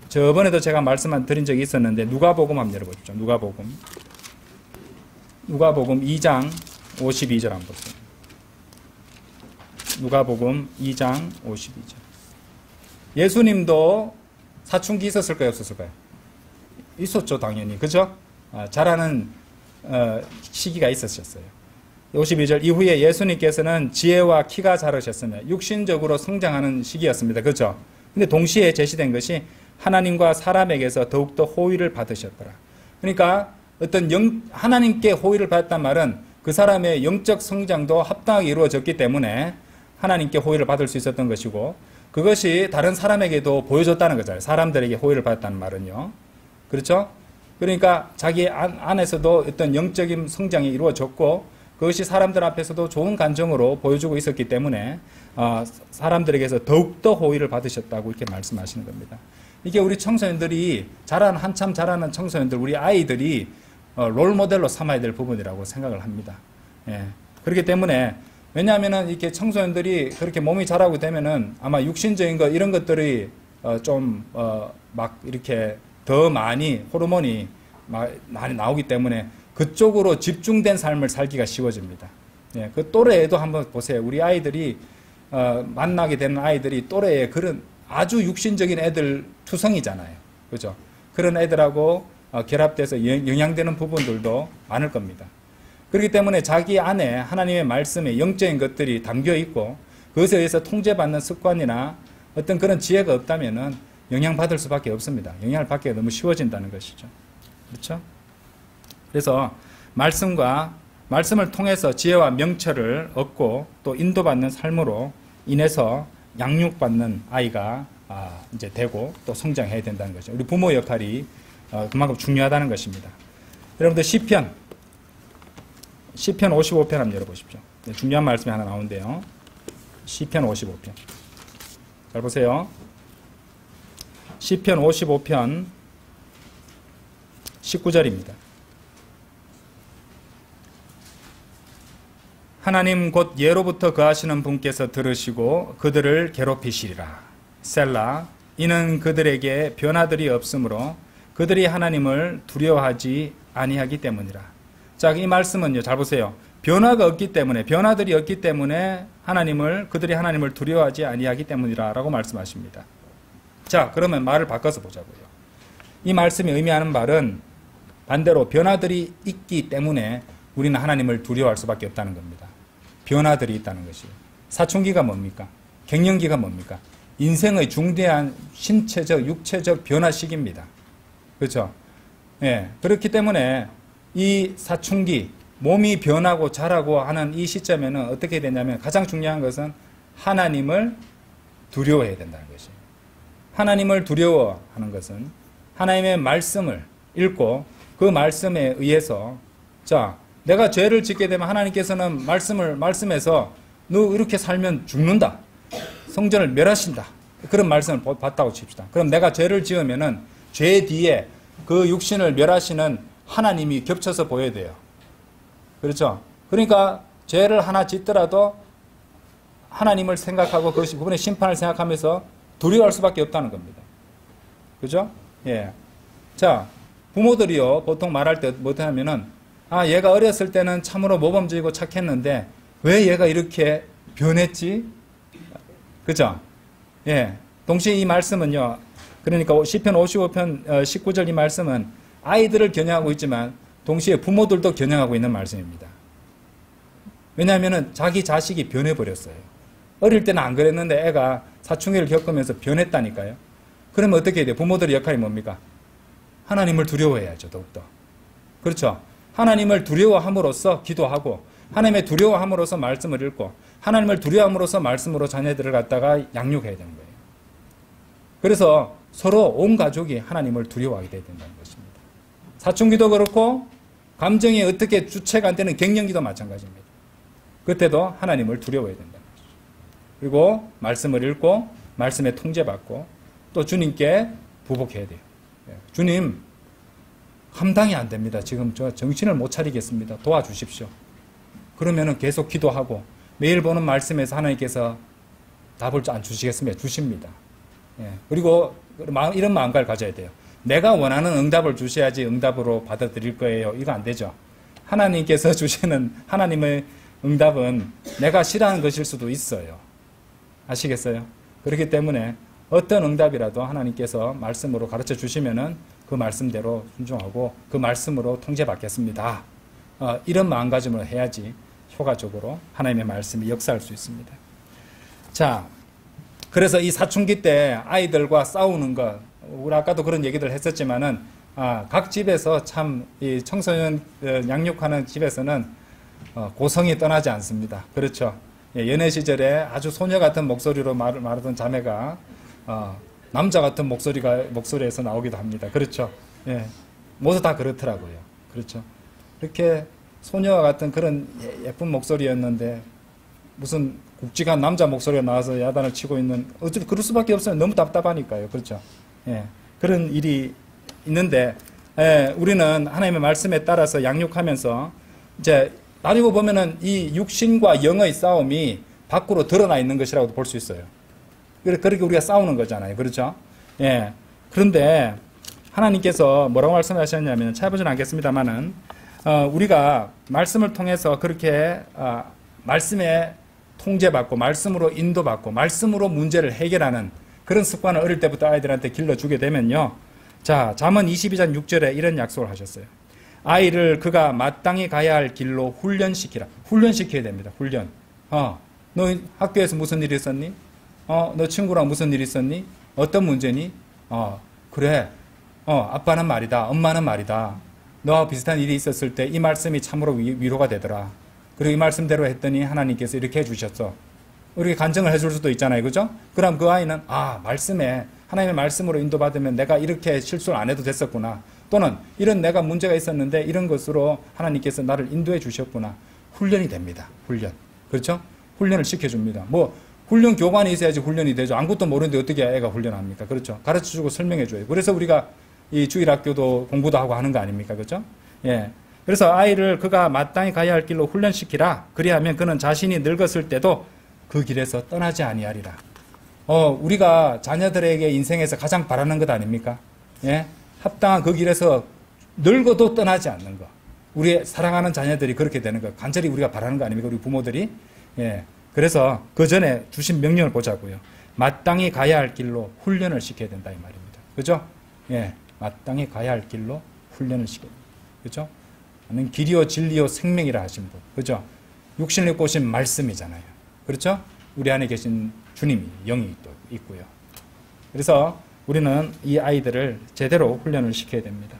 저번에도 제가 말씀 드린 적이 있었는데 누가복음 한번 열어보십시오. 누가복음 누가복음 2장 52절 한번 보세요. 누가복음 2장 52절. 예수님도 사춘기 있었을까요, 없었을까요? 있었죠, 당연히. 그죠? 자라는 시기가 있었어요. 52절. 이후에 예수님께서는 지혜와 키가 자라셨으며 육신적으로 성장하는 시기였습니다. 그죠? 근데 동시에 제시된 것이 하나님과 사람에게서 더욱더 호의를 받으셨더라. 그러니까 어떤 하나님께 호의를 받았단 말은 그 사람의 영적 성장도 합당하게 이루어졌기 때문에 하나님께 호의를 받을 수 있었던 것이고, 그것이 다른 사람에게도 보여줬다는 거잖아요. 사람들에게 호의를 받았다는 말은요. 그렇죠? 그러니까 자기 안에서도 어떤 영적인 성장이 이루어졌고, 그것이 사람들 앞에서도 좋은 감정으로 보여주고 있었기 때문에 사람들에게서 더욱더 호의를 받으셨다고 이렇게 말씀하시는 겁니다. 이게 우리 청소년들이 한참 자라는 청소년들, 우리 아이들이 롤모델로 삼아야 될 부분이라고 생각을 합니다. 예. 그렇기 때문에, 왜냐하면은 이렇게 청소년들이 그렇게 몸이 자라고 되면은 아마 육신적인 것, 이런 것들이 막 이렇게 더 많이 호르몬이 많이 나오기 때문에 그쪽으로 집중된 삶을 살기가 쉬워집니다. 예. 그 또래에도 한번 보세요. 우리 아이들이 만나게 되는 아이들이 또래에 그런 아주 육신적인 애들 투성이잖아요. 그죠? 그런 애들하고 결합돼서 영향되는 부분들도 많을 겁니다. 그렇기 때문에 자기 안에 하나님의 말씀에 영적인 것들이 담겨 있고 그것에 의해서 통제받는 습관이나 어떤 그런 지혜가 없다면은 영향받을 수밖에 없습니다. 영향을 받기가 너무 쉬워진다는 것이죠. 그렇죠? 그래서 말씀을 통해서 지혜와 명철을 얻고 또 인도받는 삶으로 인해서 양육받는 아이가 이제 되고 또 성장해야 된다는 거죠. 우리 부모 역할이 그만큼 중요하다는 것입니다. 여러분들 시편 55편 한번 열어보십시오. 네, 중요한 말씀이 하나 나오는데요. 시편 55편. 잘 보세요. 시편 55편 19절입니다. 하나님 곧 예로부터 거하시는 분께서 들으시고 그들을 괴롭히시리라. 셀라. 이는 그들에게 변화들이 없으므로 그들이 하나님을 두려워하지 아니하기 때문이라. 자, 이 말씀은요, 잘 보세요. 변화가 없기 때문에, 변화들이 없기 때문에 그들이 하나님을 두려워하지 아니하기 때문이라 라고 말씀하십니다. 자, 그러면 말을 바꿔서 보자고요. 이 말씀이 의미하는 말은 반대로 변화들이 있기 때문에 우리는 하나님을 두려워할 수밖에 없다는 겁니다. 변화들이 있다는 것이. 사춘기가 뭡니까? 갱년기가 뭡니까? 인생의 중대한 신체적, 육체적 변화 시기입니다. 그렇죠? 예. 그렇기 때문에 이 사춘기, 몸이 변하고 자라고 하는 이 시점에는 어떻게 되냐면 가장 중요한 것은 하나님을 두려워해야 된다는 것이에요. 하나님을 두려워하는 것은 하나님의 말씀을 읽고 그 말씀에 의해서, 자, 내가 죄를 짓게 되면 하나님께서는 말씀에서 너 이렇게 살면 죽는다. 성전을 멸하신다. 그런 말씀을 봤다고 칩시다. 그럼 내가 죄를 지으면은 죄 뒤에 그 육신을 멸하시는 하나님이 겹쳐서 보여야 돼요. 그렇죠? 그러니까 죄를 하나 짓더라도 하나님을 생각하고 그분의 심판을 생각하면서 두려워할 수밖에 없다는 겁니다. 그죠? 예. 자, 부모들이요, 보통 말할 때 뭐냐면은, 얘가 어렸을 때는 참으로 모범적이고 착했는데, 왜 얘가 이렇게 변했지? 그죠? 예. 동시에 이 말씀은요, 그러니까 시편 55편 19절 이 말씀은 아이들을 겨냥하고 있지만, 동시에 부모들도 겨냥하고 있는 말씀입니다. 왜냐하면은 자기 자식이 변해버렸어요. 어릴 때는 안 그랬는데 애가 사춘기를 겪으면서 변했다니까요. 그러면 어떻게 해야 돼요? 부모들의 역할이 뭡니까? 하나님을 두려워해야죠, 더욱더. 그렇죠? 하나님을 두려워함으로써 기도하고, 하나님의 두려워함으로써 말씀을 읽고, 하나님을 두려워함으로써 말씀으로 자녀들을 갖다가 양육해야 되는 거예요. 그래서 서로 온 가족이 하나님을 두려워하게 돼야 된다는 것입니다. 사춘기도 그렇고, 감정이 어떻게 주체가 안 되는 갱년기도 마찬가지입니다. 그때도 하나님을 두려워해야 된다는 것이죠. 그리고 말씀을 읽고, 말씀에 통제받고, 또 주님께 부복해야 돼요. 주님, 감당이 안 됩니다. 지금 저 정신을 못 차리겠습니다. 도와주십시오. 그러면은 계속 기도하고 매일 보는 말씀에서 하나님께서 답을 안 주시겠습니까? 주십니다. 그리고 이런 마음가짐을 가져야 돼요. 내가 원하는 응답을 주셔야지 응답으로 받아들일 거예요. 이거 안 되죠. 하나님께서 주시는 하나님의 응답은 내가 싫어하는 것일 수도 있어요. 아시겠어요? 그렇기 때문에 어떤 응답이라도 하나님께서 말씀으로 가르쳐 주시면은 그 말씀대로 순종하고 그 말씀으로 통제받겠습니다. 이런 마음가짐으로 해야지 효과적으로 하나님의 말씀이 역사할 수 있습니다. 자, 그래서 이 사춘기 때 아이들과 싸우는 것, 우리 아까도 그런 얘기들 했었지만은, 각 집에서 참, 이 청소년 양육하는 집에서는 고성이 떠나지 않습니다. 그렇죠. 예, 연애 시절에 아주 소녀 같은 목소리로 말하던 자매가, 남자 같은 목소리에서 나오기도 합니다. 그렇죠. 예, 모두 다 그렇더라고요. 그렇죠. 이렇게 소녀와 같은 그런 예쁜 목소리였는데, 무슨 굵직한 남자 목소리가 나와서 야단을 치고 있는, 어쩔 그럴 수밖에 없어요. 너무 답답하니까요. 그렇죠. 예, 그런 일이 있는데, 우리는 하나님의 말씀에 따라서 양육하면서, 이제, 나누고 보면은 이 육신과 영의 싸움이 밖으로 드러나 있는 것이라고 볼 수 있어요. 그렇게 우리가 싸우는 거잖아요. 그렇죠? 예. 그런데 하나님께서 뭐라고 말씀하셨냐면, 찾아보진 않겠습니다만은, 우리가 말씀을 통해서 그렇게, 말씀에 통제받고, 말씀으로 인도받고, 말씀으로 문제를 해결하는 그런 습관을 어릴 때부터 아이들한테 길러주게 되면요. 자, 잠언 22장 6절에 이런 약속을 하셨어요. 아이를 그가 마땅히 가야 할 길로 훈련시키라. 훈련시켜야 됩니다. 훈련. 너 학교에서 무슨 일 있었니? 너 친구랑 무슨 일 있었니? 어떤 문제니? 그래. 아빠는 말이다. 엄마는 말이다. 너와 비슷한 일이 있었을 때 이 말씀이 참으로 위로가 되더라. 그리고 이 말씀대로 했더니 하나님께서 이렇게 해주셨어. 우리가 간증을 해줄 수도 있잖아요. 그죠? 그럼 그 아이는, 말씀에, 하나님의 말씀으로 인도받으면 내가 이렇게 실수를 안 해도 됐었구나. 또는 이런 내가 문제가 있었는데 이런 것으로 하나님께서 나를 인도해 주셨구나. 훈련이 됩니다. 훈련. 그렇죠? 훈련을 시켜줍니다. 훈련 교관이 있어야지 훈련이 되죠. 아무것도 모르는데 어떻게 애가 훈련합니까? 그렇죠? 가르쳐주고 설명해줘요. 그래서 우리가 이 주일학교도 공부도 하고 하는 거 아닙니까? 그렇죠? 예. 그래서 아이를 그가 마땅히 가야 할 길로 훈련시키라. 그리하면 그는 자신이 늙었을 때도 그 길에서 떠나지 아니하리라. 우리가 자녀들에게 인생에서 가장 바라는 것 아닙니까? 예? 합당한 그 길에서 늙어도 떠나지 않는 것. 우리의 사랑하는 자녀들이 그렇게 되는 것. 간절히 우리가 바라는 거 아닙니까? 우리 부모들이. 예. 그래서 그 전에 주신 명령을 보자고요. 마땅히 가야 할 길로 훈련을 시켜야 된다 이 말입니다. 그죠? 예. 마땅히 가야 할 길로 훈련을 시켜야 됩니다. 그죠? 나는 길이요 진리요 생명이라 하신 분. 그죠? 육신을 입고 오신 말씀이잖아요. 그렇죠? 우리 안에 계신 주님이 영이 또 있고요. 그래서 우리는 이 아이들을 제대로 훈련을 시켜야 됩니다.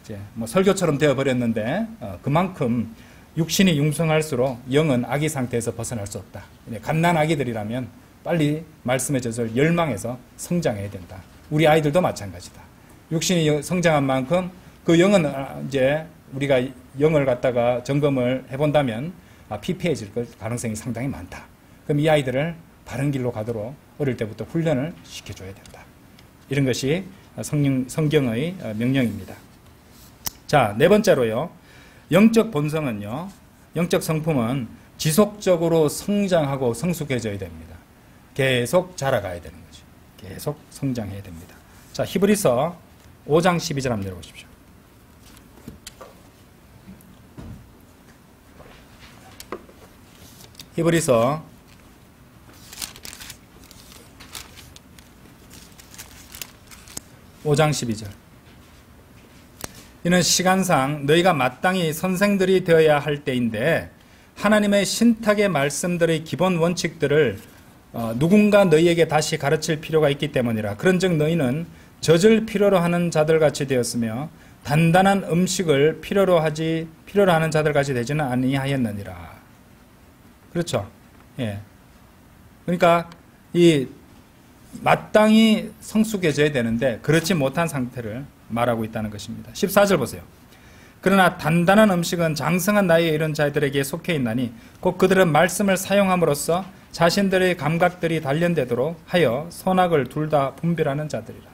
이제 설교처럼 되어버렸는데 그만큼 육신이 융성할수록 영은 아기 상태에서 벗어날 수 없다. 갓난 아기들이라면 빨리 말씀의 젖을 열망해서 성장해야 된다. 우리 아이들도 마찬가지다. 육신이 성장한 만큼 그 영은 이제 우리가 영을 갖다가 점검을 해본다면 피폐해질 가능성이 상당히 많다. 그럼 이 아이들을 바른 길로 가도록 어릴 때부터 훈련을 시켜줘야 된다. 이런 것이 성경의 명령입니다. 자, 네 번째로요. 영적 본성은요. 영적 성품은 지속적으로 성장하고 성숙해져야 됩니다. 계속 자라가야 되는 거죠. 계속 성장해야 됩니다. 자, 히브리서 5장 12절 한번 내려보십시오. 히브리서 5장 12절. 이는 시간상 너희가 마땅히 선생들이 되어야 할 때인데 하나님의 신탁의 말씀들의 기본 원칙들을 누군가 너희에게 다시 가르칠 필요가 있기 때문이라. 그런즉 너희는 젖을 필요로 하는 자들같이 되었으며 단단한 음식을 필요로 하는 자들같이 되지는 아니하였느니라. 그렇죠? 예. 그러니까 이 마땅히 성숙해져야 되는데 그렇지 못한 상태를 말하고 있다는 것입니다. 14절 보세요. 그러나 단단한 음식은 장성한 나이에 이른 자들에게 속해 있나니 곧 그들은 말씀을 사용함으로써 자신들의 감각들이 단련되도록 하여 선악을 둘 다 분별하는 자들이라.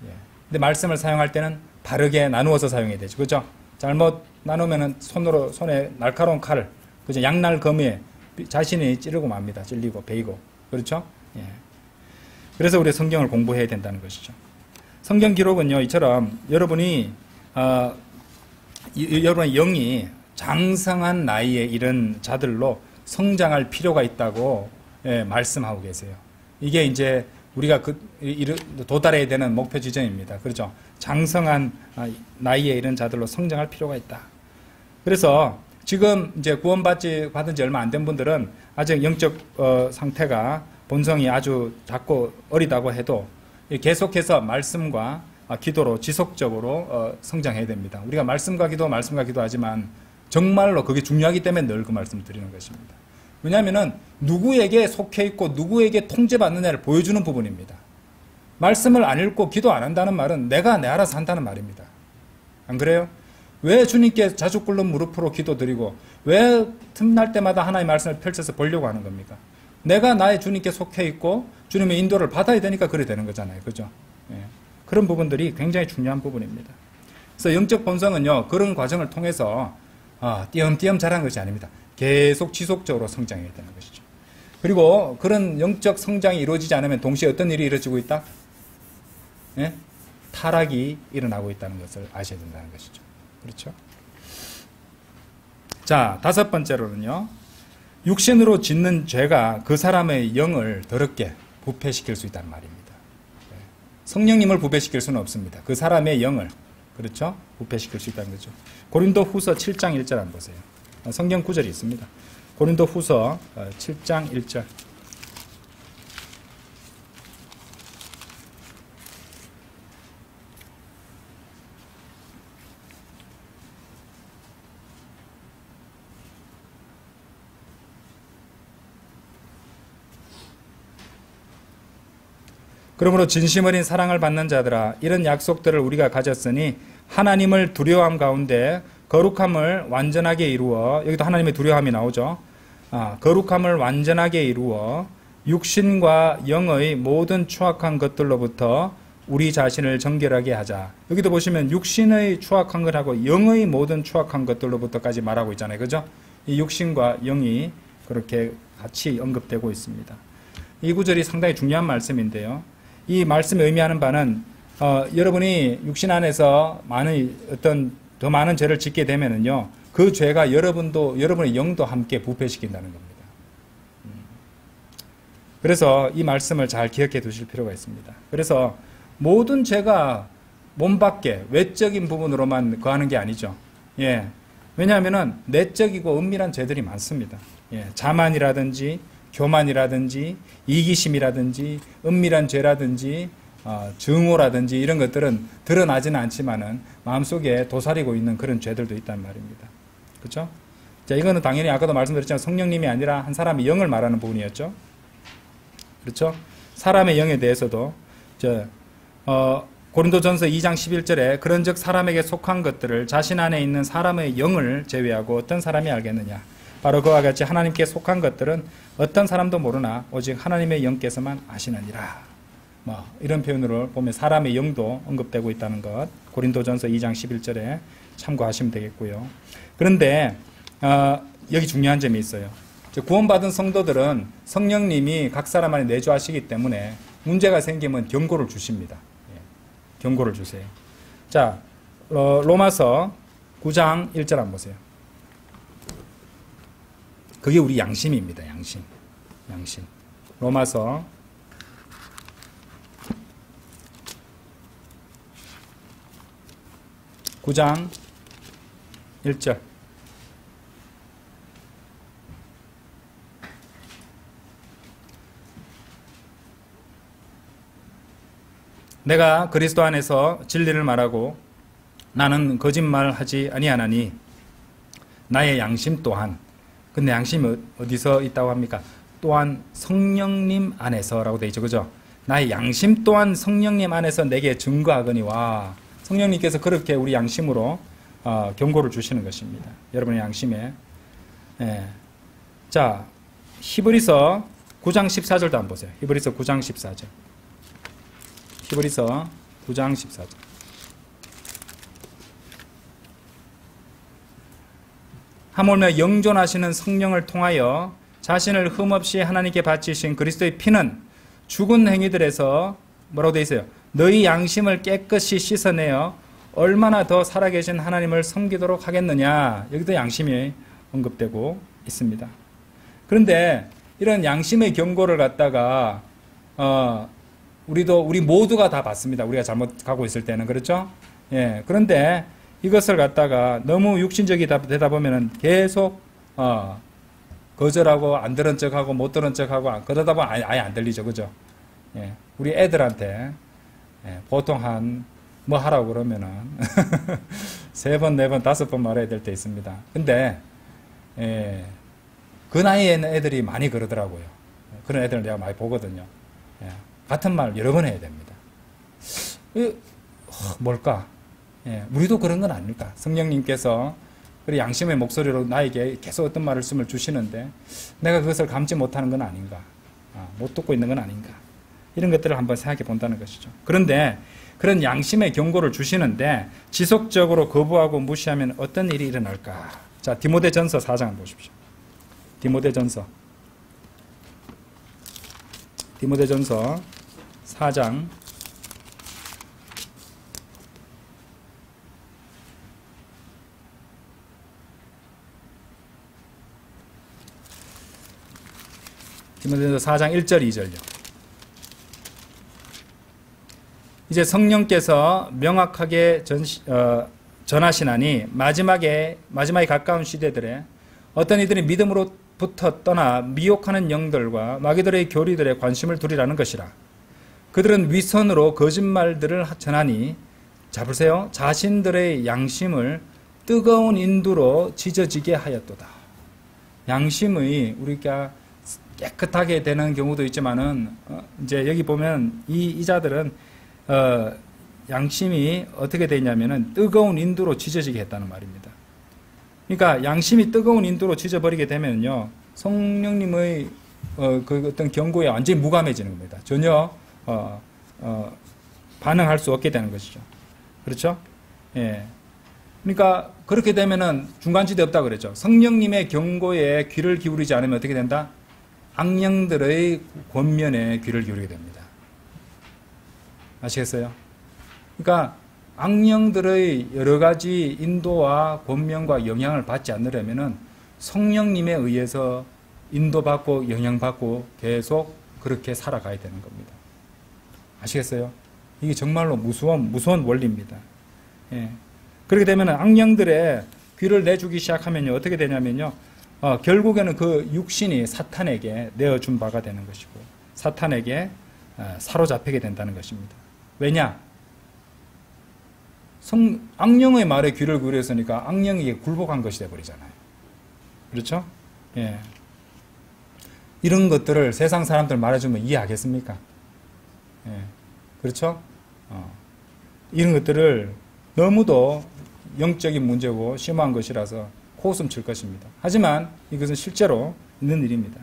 예. 근데 말씀을 사용할 때는 바르게 나누어서 사용해야 되죠. 그죠? 잘못 나누면은 손에 날카로운 칼을, 그죠? 양날 검에 자신이 찌르고 맙니다. 찔리고 베이고. 그렇죠? 예. 그래서 우리 성경을 공부해야 된다는 것이죠. 성경 기록은요, 이처럼 여러분이 여러분의 영이 장성한 나이에 이른 자들로 성장할 필요가 있다고 말씀하고 계세요. 이게 이제 우리가 도달해야 되는 목표 지점입니다. 그렇죠? 장성한 나이에 이른 자들로 성장할 필요가 있다. 그래서 지금 이제 받은 지 얼마 안 된 분들은 아직 영적 상태가 본성이 아주 작고 어리다고 해도 계속해서 말씀과 기도로 지속적으로 성장해야 됩니다. 우리가 말씀과 기도 하지만 정말로 그게 중요하기 때문에 늘 그 말씀을 드리는 것입니다. 왜냐하면 누구에게 속해 있고 누구에게 통제받느냐를 보여주는 부분입니다. 말씀을 안 읽고 기도 안 한다는 말은 내가 내 알아서 한다는 말입니다. 안 그래요? 왜 주님께 자주 꿇는 무릎으로 기도드리고 왜 틈날 때마다 하나님의 말씀을 펼쳐서 보려고 하는 겁니까? 내가 나의 주님께 속해 있고 주님의 인도를 받아야 되니까 그래 되는 거잖아요. 그죠? 예. 그런 부분들이 굉장히 중요한 부분입니다. 그래서 영적 본성은요, 그런 과정을 통해서 띄엄띄엄 자라는 것이 아닙니다. 계속 지속적으로 성장해야 되는 것이죠. 그리고 그런 영적 성장이 이루어지지 않으면 동시에 어떤 일이 이루어지고 있다? 예? 타락이 일어나고 있다는 것을 아셔야 된다는 것이죠. 그렇죠? 자, 5번째로는요. 육신으로 짓는 죄가 그 사람의 영을 더럽게 부패시킬 수 있다는 말입니다. 성령님을 부패시킬 수는 없습니다. 그 사람의 영을, 그렇죠? 부패시킬 수 있다는 거죠. 고린도 후서 7장 1절 한번 보세요. 성경 구절이 있습니다. 고린도 후서 7장 1절. 그러므로 진심 어린 사랑을 받는 자들아, 이런 약속들을 우리가 가졌으니 하나님을 두려워함 가운데 거룩함을 완전하게 이루어, 여기도 하나님의 두려움이 나오죠. 거룩함을 완전하게 이루어 육신과 영의 모든 추악한 것들로부터 우리 자신을 정결하게 하자. 여기도 보시면 육신의 추악한 것하고 영의 모든 추악한 것들로부터까지 말하고 있잖아요. 그죠? 이 육신과 영이 그렇게 같이 언급되고 있습니다. 이 구절이 상당히 중요한 말씀인데요. 이 말씀이 의미하는 바는 여러분이 육신 안에서 더 많은 죄를 짓게 되면은요, 그 죄가 여러분의 영도 함께 부패시킨다는 겁니다. 그래서 이 말씀을 잘 기억해 두실 필요가 있습니다. 그래서 모든 죄가 몸 밖에 외적인 부분으로만 거하는 게 아니죠. 예. 왜냐하면은 내적이고 은밀한 죄들이 많습니다. 예. 자만이라든지 교만이라든지 이기심이라든지 은밀한 죄라든지 증오라든지 이런 것들은 드러나지는 않지만은 마음속에 도사리고 있는 그런 죄들도 있단 말입니다. 그렇죠? 자, 이거는 당연히 아까도 말씀드렸지만 성령님이 아니라 한 사람의 영을 말하는 부분이었죠. 그렇죠? 사람의 영에 대해서도 고린도전서 2장 11절에 그런즉 사람에게 속한 것들을 자신 안에 있는 사람의 영을 제외하고 어떤 사람이 알겠느냐? 바로 그와 같이 하나님께 속한 것들은 어떤 사람도 모르나 오직 하나님의 영께서만 아시느니라. 이런 표현으로 보면 사람의 영도 언급되고 있다는 것, 고린도전서 2장 11절에 참고하시면 되겠고요. 그런데 여기 중요한 점이 있어요. 구원받은 성도들은 성령님이 각 사람 안에 내주하시기 때문에 문제가 생기면 경고를 주십니다. 경고를 주세요. 자, 로마서 9장 1절 한번 보세요. 그게 우리 양심입니다. 양심. 로마서 9장 1절. 내가 그리스도 안에서 진리를 말하고 나는 거짓말하지 아니하나니 나의 양심 또한, 근데 양심이 어디서 있다고 합니까? 또한 성령님 안에서라고 되어 있죠. 그죠? 나의 양심 또한 성령님 안에서 내게 증거하거니와, 성령님께서 그렇게 우리 양심으로 경고를 주시는 것입니다. 여러분의 양심에. 자, 히브리서 9장 14절도 한번 보세요. 히브리서 9장 14절. 히브리서 9장 14절. 하물며 영존하시는 성령을 통하여 자신을 흠없이 하나님께 바치신 그리스도의 피는 죽은 행위들에서 뭐라고 되어 있어요? 너희 양심을 깨끗이 씻어내어 얼마나 더 살아계신 하나님을 섬기도록 하겠느냐. 여기도 양심이 언급되고 있습니다. 그런데 이런 양심의 경고를 갖다가 우리 모두가 다 받습니다. 우리가 잘못 가고 있을 때는. 그렇죠? 예. 그런데 이것을 갖다가 너무 육신적이 되다 보면은 계속 거절하고 안 들은 척하고 못 들은 척하고 그러다 보면 아예 안 들리죠. 그죠? 예. 우리 애들한테 보통 한 뭐 하라고 그러면은 3번, 4번, 5번 말해야 될 때 있습니다. 근데 그 나이에는 애들이 많이 그러더라고요. 그런 애들을 내가 많이 보거든요. 같은 말 여러 번 해야 됩니다. 뭘까? 우리도 그런 건 아닐까? 성령님께서 양심의 목소리로 나에게 계속 어떤 말씀을 주시는데 내가 그것을 감지 못하는 건 아닌가? 못 듣고 있는 건 아닌가? 이런 것들을 한번 생각해 본다는 것이죠. 그런데 그런 양심의 경고를 주시는데 지속적으로 거부하고 무시하면 어떤 일이 일어날까? 자, 디모데전서 4장을 보십시오. 디모데전서 4장 1절 2절요. 이제 성령께서 명확하게 전하시나니 마지막에 가까운 시대들에 어떤 이들이 믿음으로부터 떠나 미혹하는 영들과 마귀들의 교리들에 관심을 두리라는 것이라. 그들은 위선으로 거짓말들을 전하니 잡으세요. 자신들의 양심을 뜨거운 인두로 찢어지게 하였도다. 양심의 우리가 깨끗하게 되는 경우도 있지만은 이제 여기 보면 이 자들은 양심이 어떻게 되냐면은 뜨거운 인두로 찢어지게 했다는 말입니다. 그러니까 양심이 뜨거운 인두로 찢어버리게 되면요 성령님의 그 어떤 경고에 완전히 무감해지는 겁니다. 전혀 반응할 수 없게 되는 것이죠. 그렇죠? 예. 그러니까 그렇게 되면은 중간지대 없다 그랬죠. 성령님의 경고에 귀를 기울이지 않으면 어떻게 된다? 악령들의 권면에 귀를 기울이게 됩니다. 아시겠어요? 그러니까 악령들의 여러 가지 인도와 권면과 영향을 받지 않으려면은 성령님에 의해서 인도받고 영향받고 계속 그렇게 살아가야 되는 겁니다. 아시겠어요? 이게 정말로 무서운 원리입니다. 예. 그렇게 되면 악령들의 귀를 내주기 시작하면요 어떻게 되냐면요 결국에는 그 육신이 사탄에게 내어준 바가 되는 것이고 사탄에게 사로잡히게 된다는 것입니다. 왜냐? 악령의 말에 귀를 기울였으니까 악령에게 굴복한 것이 되어버리잖아요. 그렇죠? 예. 이런 것들을 세상 사람들 말해주면 이해하겠습니까? 예. 그렇죠? 이런 것들을 너무도 영적인 문제고 심한 것이라서 코웃음 칠 것입니다. 하지만 이것은 실제로 있는 일입니다.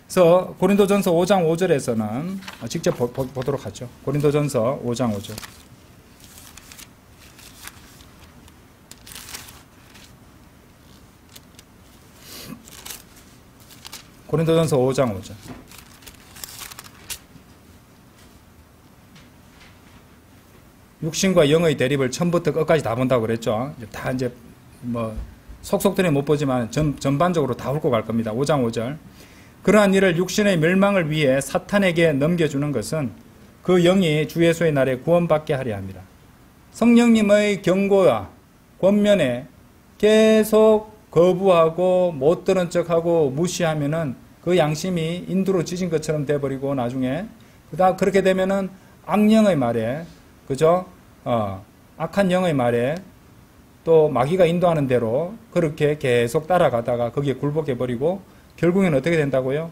그래서 고린도전서 5장 5절에서는 직접 보도록 하죠. 고린도전서 5장 5절. 고린도전서 5장 5절. 육신과 영의 대립을 처음부터 끝까지 다 본다고 그랬죠. 다 이제 뭐 속속들이 못 보지만 전반적으로 다 훑고 갈 겁니다. 5장 5절. 그러한 일을 육신의 멸망을 위해 사탄에게 넘겨주는 것은 그 영이 주 예수의 날에 구원받게 하려 합니다. 성령님의 경고와 권면에 계속 거부하고 못 들은 척하고 무시하면은 그 양심이 인두로 찢은 것처럼 돼버리고 나중에 그렇게 되면은 악령의 말에 그죠? 악한 영의 말에 또 마귀가 인도하는 대로 그렇게 계속 따라가다가 거기에 굴복해버리고 결국에는 어떻게 된다고요?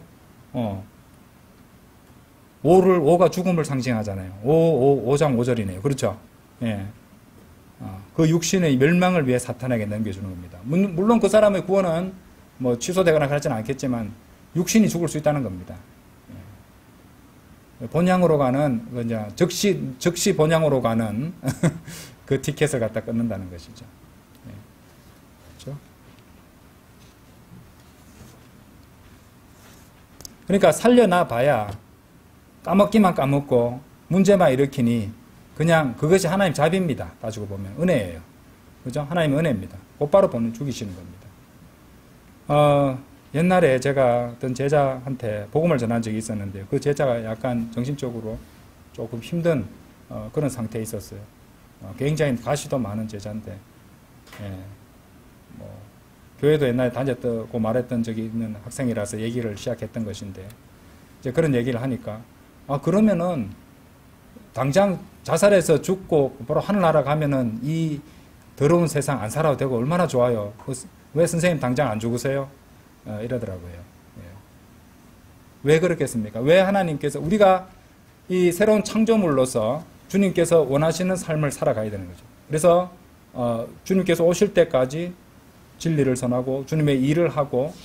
5가 죽음을 상징하잖아요. 5장 5절이네요. 그렇죠? 예. 그 육신의 멸망을 위해 사탄에게 넘겨주는 겁니다. 물론 그 사람의 구원은 뭐 취소되거나 그러지는 않겠지만 육신이 죽을 수 있다는 겁니다. 예. 본향으로 가는 이제 즉시 본향으로 가는 그 티켓을 갖다 끊는다는 것이죠. 예. 그렇죠? 그러니까 살려놔 봐야 까먹기만 까먹고 문제만 일으키니 그냥 그것이 하나님 자비입니다. 따지고 보면 은혜예요. 그죠? 하나님의 은혜입니다. 곧바로 죽이시는 겁니다. 옛날에 제가 어떤 제자한테 복음을 전한 적이 있었는데 그 제자가 약간 정신적으로 조금 힘든 그런 상태에 있었어요. 굉장히 가시도 많은 제자인데 뭐 교회도 옛날에 다녔다고 말했던 적이 있는 학생이라서 얘기를 시작했던 것인데 이제 그런 얘기를 하니까 그러면은 당장 자살해서 죽고 바로 하늘나라 가면은 이 더러운 세상 안 살아도 되고 얼마나 좋아요. 왜 선생님 당장 안 죽으세요? 이러더라고요. 왜 그렇겠습니까? 왜 하나님께서 우리가 이 새로운 창조물로서 주님께서 원하시는 삶을 살아가야 되는 거죠. 그래서 주님께서 오실 때까지 진리를 선하고 주님의 일을 하고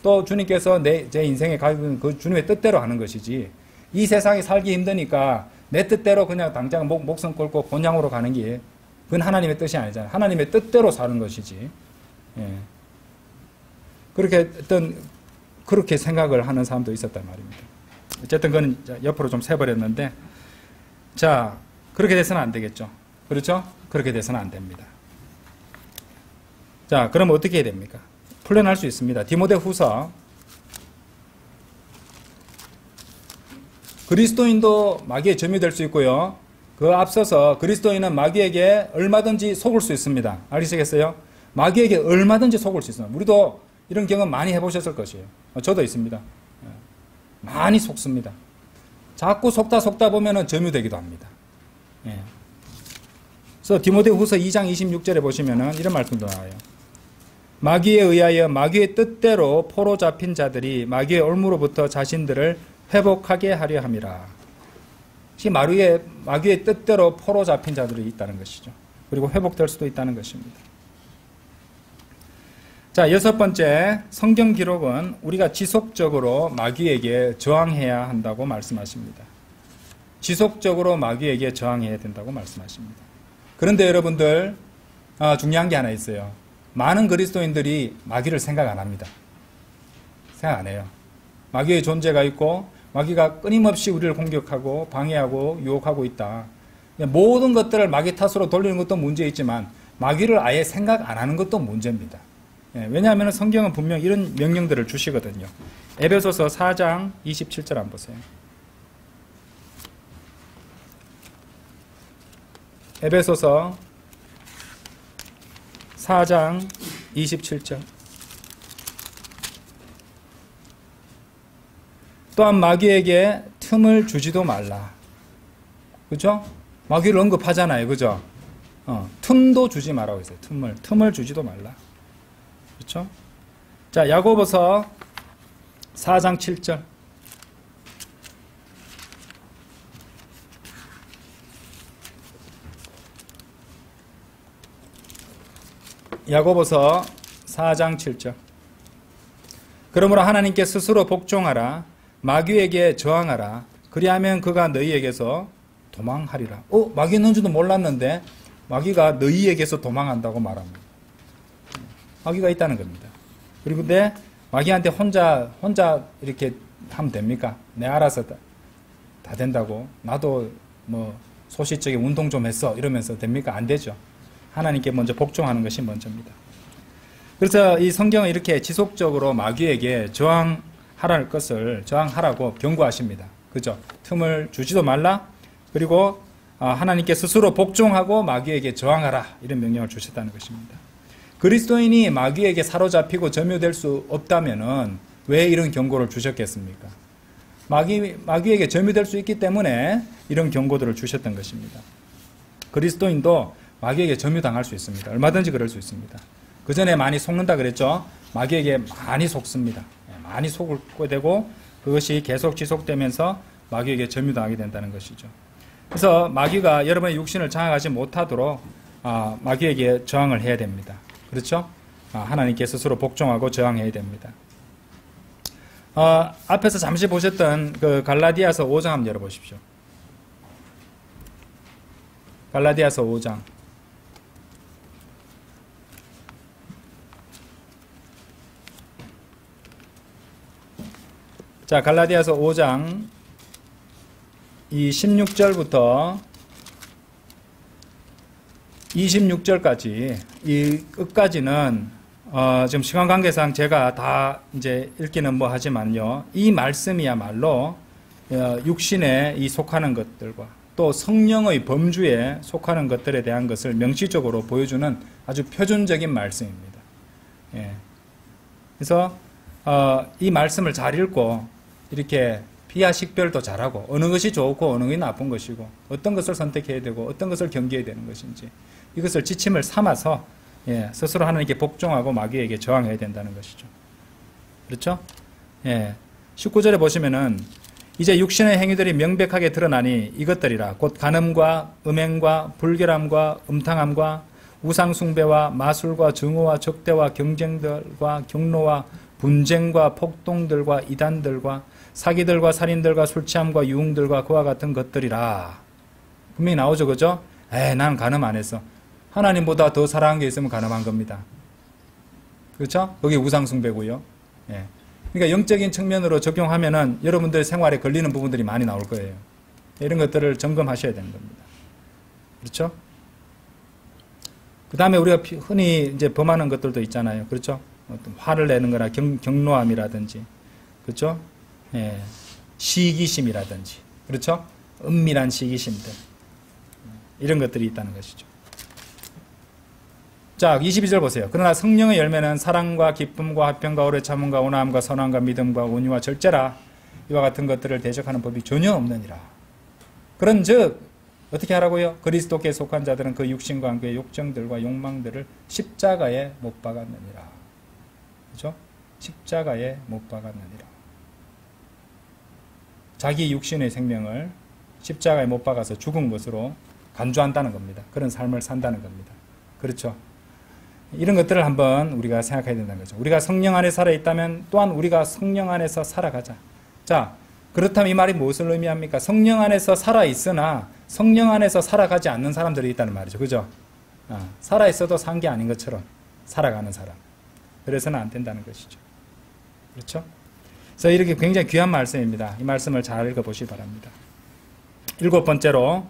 또 주님께서 제 인생에 가지고 있는 그 주님의 뜻대로 하는 것이지 이 세상에 살기 힘드니까 내 뜻대로 그냥 당장 목숨 걸고 본향으로 가는 게 그건 하나님의 뜻이 아니잖아요. 하나님의 뜻대로 사는 것이지. 그렇게 생각을 하는 사람도 있었단 말입니다. 어쨌든 그건 옆으로 좀 새버렸는데, 자, 그렇게 돼서는 안 되겠죠. 그렇죠? 그렇게 돼서는 안 됩니다. 자, 그럼 어떻게 해야 됩니까? 풀려날 수 있습니다. 디모데후서 그리스도인도 마귀의 점이 될 수 있고요. 그 앞서서 그리스도인은 마귀에게 얼마든지 속을 수 있습니다. 알겠어요? 마귀에게 얼마든지 속을 수 있습니다. 우리도 이런 경험 많이 해보셨을 것이에요. 저도 있습니다. 많이 속습니다. 자꾸 속다 보면은 점유되기도 합니다. 그래서 디모데후서 2장 26절에 보시면은 이런 말씀도 나와요. 마귀에 의하여 마귀의 뜻대로 포로 잡힌 자들이 마귀의 올무로부터 자신들을 회복하게 하려 함이라. 마귀의 뜻대로 포로 잡힌 자들이 있다는 것이죠. 그리고 회복될 수도 있다는 것입니다. 자, 6번째, 성경 기록은 우리가 지속적으로 마귀에게 저항해야 한다고 말씀하십니다. 지속적으로 마귀에게 저항해야 된다고 말씀하십니다. 그런데 여러분들, 중요한 게 하나 있어요. 많은 그리스도인들이 마귀를 생각 안 합니다. 생각 안 해요. 마귀의 존재가 있고 마귀가 끊임없이 우리를 공격하고 방해하고 유혹하고 있다. 모든 것들을 마귀 탓으로 돌리는 것도 문제있지만 마귀를 아예 생각 안 하는 것도 문제입니다. 왜냐하면 성경은 분명 이런 명령들을 주시거든요. 에베소서 4장 27절 한번 보세요. 에베소서 4장 27절. 또한 마귀에게 틈을 주지도 말라. 그죠? 마귀를 언급하잖아요. 그죠? 틈도 주지 말라고 했어요. 틈을 주지도 말라. 그렇죠? 자, 야고보서 4장 7절. 야고보서 4장 7절. 그러므로 하나님께 스스로 복종하라. 마귀에게 저항하라. 그리하면 그가 너희에게서 도망하리라. 마귀 있는 줄도 몰랐는데 마귀가 너희에게서 도망한다고 말합니다. 마귀가 있다는 겁니다. 그리고 근데 마귀한테 혼자 이렇게 하면 됩니까? 내 알아서 다 된다고. 나도 뭐 소시적인 운동 좀 했어 이러면서 됩니까? 안 되죠. 하나님께 먼저 복종하는 것이 먼저입니다. 그래서 이 성경은 이렇게 지속적으로 마귀에게 저항하라고 경고하십니다. 그죠? 틈을 주지도 말라. 그리고 하나님께 스스로 복종하고 마귀에게 저항하라. 이런 명령을 주셨다는 것입니다. 그리스도인이 마귀에게 사로잡히고 점유될 수 없다면은 왜 이런 경고를 주셨겠습니까? 마귀에게 점유될 수 있기 때문에 이런 경고들을 주셨던 것입니다. 그리스도인도 마귀에게 점유당할 수 있습니다. 얼마든지 그럴 수 있습니다. 그 전에 많이 속는다 그랬죠? 마귀에게 많이 속습니다. 많이 속게 되고 그것이 계속 지속되면서 마귀에게 점유당하게 된다는 것이죠. 그래서 마귀가 여러분의 육신을 장악하지 못하도록 마귀에게 저항을 해야 됩니다. 그렇죠? 하나님께 스스로 복종하고 저항해야 됩니다. 앞에서 잠시 보셨던 그 갈라디아서 5장 한번 열어보십시오. 갈라디아서 5장. 자, 갈라디아서 5장 이 16절부터 26절까지 이 끝까지는 지금 시간 관계상 제가 다 이제 읽기는 뭐 하지만요. 이 말씀이야말로 육신에 이 속하는 것들과 또 성령의 범주에 속하는 것들에 대한 것을 명시적으로 보여주는 아주 표준적인 말씀입니다. 예. 그래서 이 말씀을 잘 읽고 이렇게 비하식별도 잘하고 어느 것이 좋고 어느 것이 나쁜 것이고 어떤 것을 선택해야 되고 어떤 것을 경계해야 되는 것인지 이것을 지침을 삼아서 스스로 하나님께 복종하고 마귀에게 저항해야 된다는 것이죠. 그렇죠? 19절에 보시면은 이제 육신의 행위들이 명백하게 드러나니 이것들이라 곧 간음과 음행과 불결함과 음탕함과 우상숭배와 마술과 증오와 적대와 경쟁들과 경로와 분쟁과 폭동들과 이단들과 사기들과 살인들과 술취함과 유흥들과 그와 같은 것들이라. 분명히 나오죠, 그죠? 나는 간음 안 했어. 하나님보다 더 사랑한 게 있으면 간음한 겁니다. 그렇죠? 거기 우상숭배고요. 그러니까 영적인 측면으로 적용하면은 여러분들 생활에 걸리는 부분들이 많이 나올 거예요. 이런 것들을 점검하셔야 되는 겁니다. 그렇죠? 그 다음에 우리가 흔히 이제 범하는 것들도 있잖아요. 그렇죠? 어떤 화를 내는 거나 경노함이라든지, 그렇죠? 시기심이라든지, 그렇죠? 은밀한 시기심들. 이런 것들이 있다는 것이죠. 자, 22절 보세요. 그러나 성령의 열매는 사랑과 기쁨과 화평과 오래 참음과 온화함과 선함과 믿음과 온유와 절제라. 이와 같은 것들을 대적하는 법이 전혀 없느니라. 그런즉 어떻게 하라고요? 그리스도께 속한 자들은 그 육신과 함께 욕정들과 욕망들을 십자가에 못 박았느니라. 그렇죠? 십자가에 못 박았느니라. 자기 육신의 생명을 십자가에 못 박아서 죽은 것으로 간주한다는 겁니다. 그런 삶을 산다는 겁니다. 그렇죠? 이런 것들을 한번 우리가 생각해야 된다는 거죠. 우리가 성령 안에 살아있다면 또한 우리가 성령 안에서 살아가자. 자, 그렇다면 이 말이 무엇을 의미합니까? 성령 안에서 살아있으나 성령 안에서 살아가지 않는 사람들이 있다는 말이죠. 그죠? 살아있어도 산 게 아닌 것처럼 살아가는 사람. 그래서는 안 된다는 것이죠. 그렇죠? 그래서 이렇게 굉장히 귀한 말씀입니다. 이 말씀을 잘 읽어보시기 바랍니다. 7번째로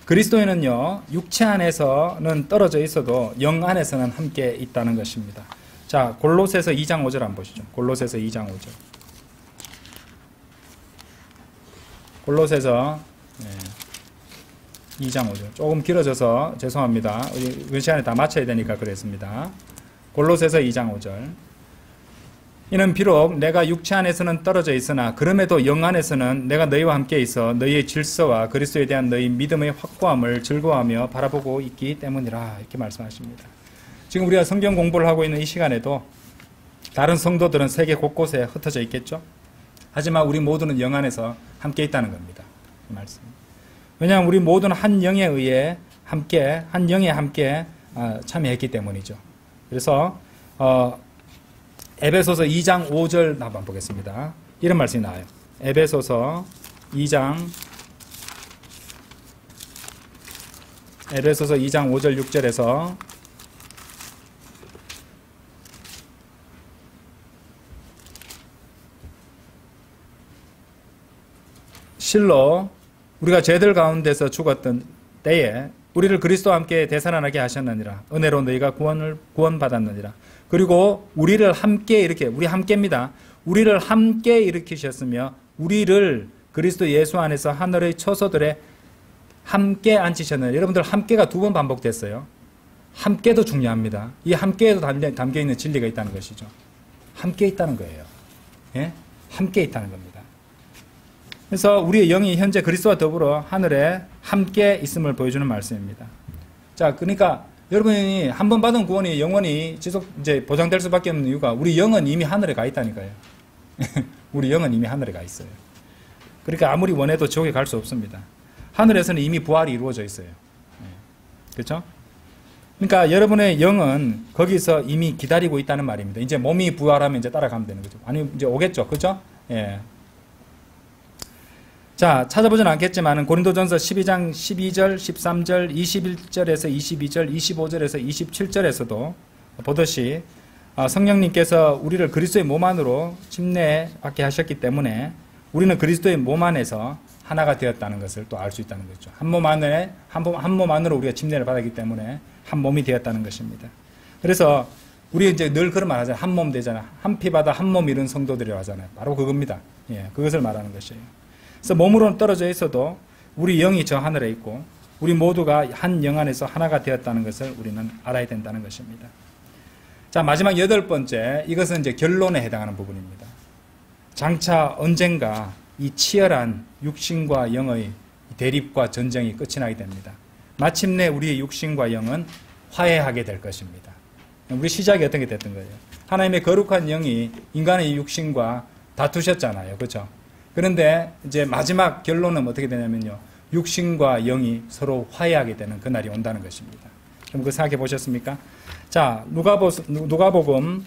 그리스도인은요, 육체 안에서는 떨어져 있어도 영 안에서는 함께 있다는 것입니다. 자, 골로새서 2장 5절 한번 보시죠. 골로새서 2장 5절. 골로새서 2장 5절. 조금 길어져서 죄송합니다. 이 시간에 다 맞춰야 되니까 그랬습니다. 골로새서 2장 5절. 이는 비록 내가 육체 안에서는 떨어져 있으나 그럼에도 영 안에서는 내가 너희와 함께 있어 너희의 질서와 그리스도에 대한 너희 믿음의 확고함을 즐거워하며 바라보고 있기 때문이라. 이렇게 말씀하십니다. 지금 우리가 성경 공부를 하고 있는 이 시간에도 다른 성도들은 세계 곳곳에 흩어져 있겠죠. 하지만 우리 모두는 영 안에서 함께 있다는 겁니다. 이 말씀. 왜냐하면 우리 모두는 한 영에 의해 함께, 한 영에 함께 참여했기 때문이죠. 그래서 에베소서 2장 5절 한번 보겠습니다. 이런 말씀이 나와요. 에베소서 2장 5절 6절에서 실로 우리가 죄들 가운데서 죽었던 때에 우리를 그리스도와 함께 되살아나게 하셨느니라. 은혜로 너희가 구원받았느니라. 그리고 우리를 함께 이렇게, 우리 함께입니다. 우리를 함께 일으키셨으며 우리를 그리스도 예수 안에서 하늘의 처소들에 함께 앉히셨느니라. 여러분들 함께가 2번 반복됐어요. 함께도 중요합니다. 이 함께에도 담겨있는 진리가 있다는 것이죠. 함께 있다는 거예요. 예? 함께 있다는 겁니다. 그래서 우리의 영이 현재 그리스도와 더불어 하늘에 함께 있음을 보여주는 말씀입니다. 자, 그러니까 여러분이 한 번 받은 구원이 영원히 이제 보장될 수밖에 없는 이유가 우리 영은 이미 하늘에 가 있다니까요. 우리 영은 이미 하늘에 가 있어요. 그러니까 아무리 원해도 지옥에 갈 수 없습니다. 하늘에서는 이미 부활이 이루어져 있어요. 그렇죠? 그러니까 여러분의 영은 거기서 이미 기다리고 있다는 말입니다. 이제 몸이 부활하면 이제 따라가면 되는 거죠. 아니, 이제 오겠죠. 그렇죠? 예. 자, 찾아보진 않겠지만 고린도전서 12장 12절, 13절, 21절에서 22절, 25절에서 27절에서도 보듯이 성령님께서 우리를 그리스도의 몸 안으로 침례받게 하셨기 때문에 우리는 그리스도의 몸 안에서 하나가 되었다는 것을 또 알 수 있다는 거죠. 한 몸 안으로 우리가 침례를 받았기 때문에 한 몸이 되었다는 것입니다. 그래서 우리 이제 늘 그런 말 하잖아요. 한 몸 되잖아. 한 피 받아 한 몸 이룬 성도들이라고 하잖아요. 바로 그겁니다. 예, 그것을 말하는 것이에요. 그래서 몸으로는 떨어져 있어도 우리 영이 저 하늘에 있고 우리 모두가 한 영 안에서 하나가 되었다는 것을 우리는 알아야 된다는 것입니다. 자, 마지막 8번째, 이것은 이제 결론에 해당하는 부분입니다. 장차 언젠가 이 치열한 육신과 영의 대립과 전쟁이 끝이 나게 됩니다. 마침내 우리의 육신과 영은 화해하게 될 것입니다. 우리 시작이 어떤 게 됐던 거예요? 하나님의 거룩한 영이 인간의 육신과 다투셨잖아요. 그렇죠? 그런데 이제 마지막 결론은 어떻게 되냐면요. 육신과 영이 서로 화해하게 되는 그날이 온다는 것입니다. 그럼 그거 생각해 보셨습니까? 자, 누가복음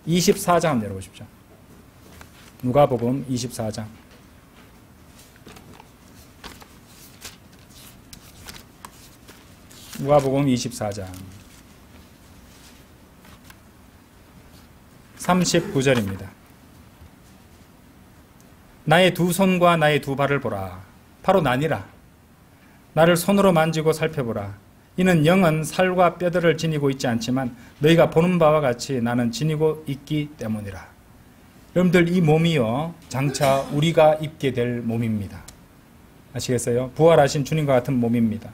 24장 한번 내려보십시오. 누가복음 24장. 누가복음 24장 39절입니다. 나의 두 손과 나의 두 발을 보라. 바로 나니라. 나를 손으로 만지고 살펴보라. 이는 영은 살과 뼈들을 지니고 있지 않지만 너희가 보는 바와 같이 나는 지니고 있기 때문이라. 여러분들, 이 몸이요, 장차 우리가 입게 될 몸입니다. 아시겠어요? 부활하신 주님과 같은 몸입니다.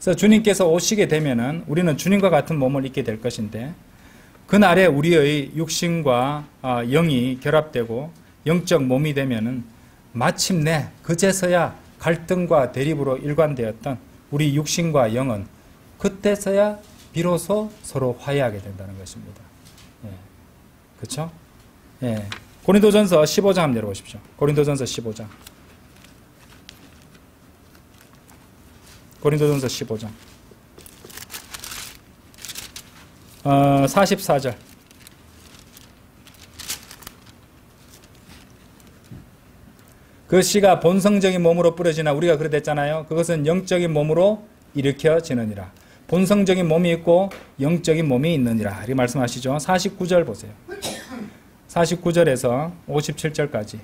그래서 주님께서 오시게 되면은 우리는 주님과 같은 몸을 입게 될 것인데, 그날에 우리의 육신과 영이 결합되고 영적 몸이 되면은 마침내 그제서야 갈등과 대립으로 일관되었던 우리 육신과 영은 그때서야 비로소 서로 화해하게 된다는 것입니다. 예. 그렇죠? 예. 고린도전서 15장 한번 내려오십시오. 고린도전서 15장. 고린도전서 15장. 44절. 그 씨가 본성적인 몸으로 뿌려지나 우리가 그랬잖아요. 그것은 영적인 몸으로 일으켜지느니라. 본성적인 몸이 있고 영적인 몸이 있느니라. 이렇게 말씀하시죠. 49절 보세요. 49절에서 57절까지.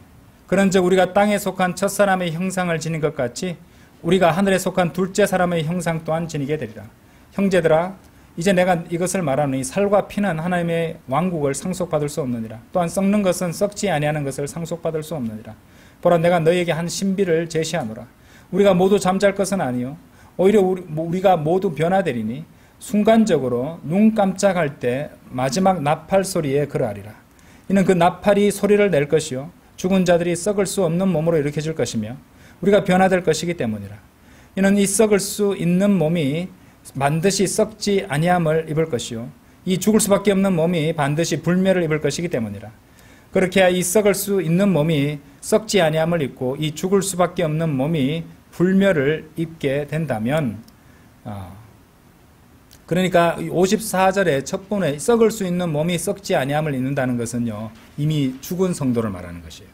그런즉 우리가 땅에 속한 첫사람의 형상을 지닌 것 같이 우리가 하늘에 속한 둘째 사람의 형상 또한 지니게 되리라. 형제들아, 이제 내가 이것을 말하노니 살과 피는 하나님의 왕국을 상속받을 수 없느니라. 또한 썩는 것은 썩지 아니하는 것을 상속받을 수 없느니라. 보라, 내가 너희에게 한 신비를 제시하노라. 우리가 모두 잠잘 것은 아니요 오히려 우리가 모두 변화되리니 순간적으로 눈 깜짝할 때 마지막 나팔 소리에 그러하리라. 이는 그 나팔이 소리를 낼 것이요 죽은 자들이 썩을 수 없는 몸으로 일으켜질 것이며 우리가 변화될 것이기 때문이라. 이는 이 썩을 수 있는 몸이 반드시 썩지 아니함을 입을 것이요 이 죽을 수밖에 없는 몸이 반드시 불멸을 입을 것이기 때문이라. 그렇게 해야 이 썩을 수 있는 몸이 썩지 아니함을 입고 이 죽을 수밖에 없는 몸이 불멸을 입게 된다면, 그러니까 54절의 첫 번에 썩을 수 있는 몸이 썩지 아니함을 입는다는 것은요 이미 죽은 성도를 말하는 것이에요.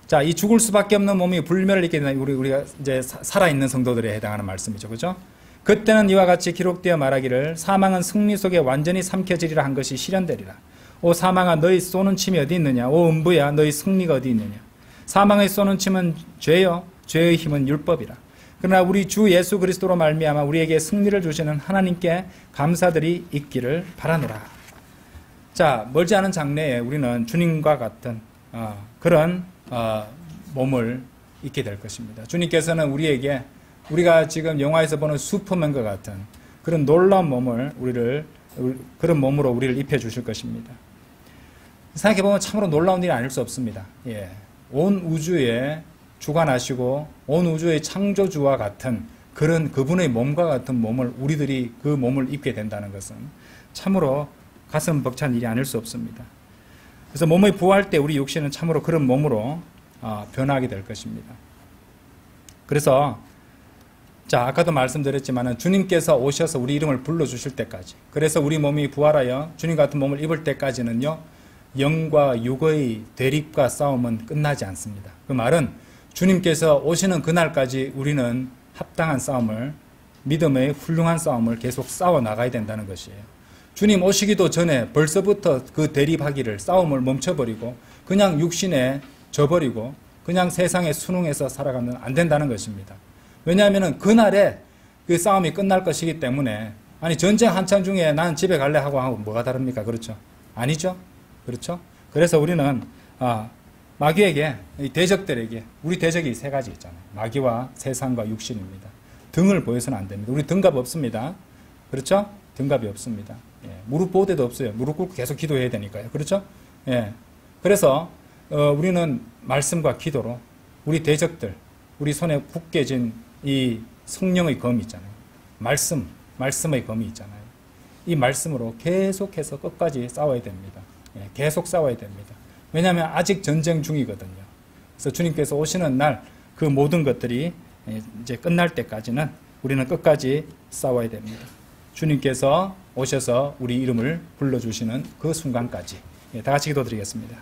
자, 이 죽을 수밖에 없는 몸이 불멸을 입게 된다면 우리가 이제 살아있는 성도들에 해당하는 말씀이죠. 그죠? 그때는 이와 같이 기록되어 말하기를 사망은 승리 속에 완전히 삼켜지리라 한 것이 실현되리라. 오 사망아, 너희 쏘는 침이 어디 있느냐? 오 음부야, 너희 승리가 어디 있느냐? 사망의 쏘는 침은 죄요, 죄의 힘은 율법이라. 그러나 우리 주 예수 그리스도로 말미암아 우리에게 승리를 주시는 하나님께 감사들이 있기를 바라노라. 자, 멀지 않은 장래에 우리는 주님과 같은 그런 몸을 입게 될 것입니다. 주님께서는 우리가 지금 영화에서 보는 슈퍼맨과 같은 그런 놀라운 몸을 그런 몸으로 우리를 입혀 주실 것입니다. 생각해보면 참으로 놀라운 일이 아닐 수 없습니다. 예. 온 우주에 주관하시고 온 우주의 창조주와 같은 그런 그분의 몸과 같은 몸을 우리들이 그 몸을 입게 된다는 것은 참으로 가슴 벅찬 일이 아닐 수 없습니다. 그래서 몸의 부활 때 우리 육신은 참으로 그런 몸으로 변화하게 될 것입니다. 그래서 자, 아까도 말씀드렸지만 주님께서 오셔서 우리 이름을 불러주실 때까지, 그래서 우리 몸이 부활하여 주님 같은 몸을 입을 때까지는요 영과 육의 대립과 싸움은 끝나지 않습니다. 그 말은 주님께서 오시는 그날까지 우리는 합당한 싸움을, 믿음의 훌륭한 싸움을 계속 싸워 나가야 된다는 것이에요. 주님 오시기도 전에 벌써부터 그 대립하기를, 싸움을 멈춰버리고 그냥 육신에 져버리고 그냥 세상에 순응해서 살아가면 안 된다는 것입니다. 왜냐하면 그날에 그 싸움이 끝날 것이기 때문에 아니 전쟁 한참 중에 나는 집에 갈래 하고 뭐가 다릅니까? 그렇죠? 아니죠? 그렇죠? 그래서 우리는 마귀에게 이 대적들에게 우리 대적이 세 가지 있잖아요. 마귀와 세상과 육신입니다. 등을 보여서는 안 됩니다. 우리 등갑 없습니다. 그렇죠? 등갑이 없습니다. 예, 무릎 보호대도 없어요. 무릎 꿇고 계속 기도해야 되니까요. 그렇죠? 예. 그래서 우리는 말씀과 기도로 우리 대적들, 우리 손에 굳게 진 이 성령의 검이 있잖아요. 말씀의 검이 있잖아요. 이 말씀으로 계속해서 끝까지 싸워야 됩니다. 예, 계속 싸워야 됩니다. 왜냐하면 아직 전쟁 중이거든요. 그래서 주님께서 오시는 날 그 모든 것들이 이제 끝날 때까지는 우리는 끝까지 싸워야 됩니다. 주님께서 오셔서 우리 이름을 불러주시는 그 순간까지 다 같이 기도드리겠습니다.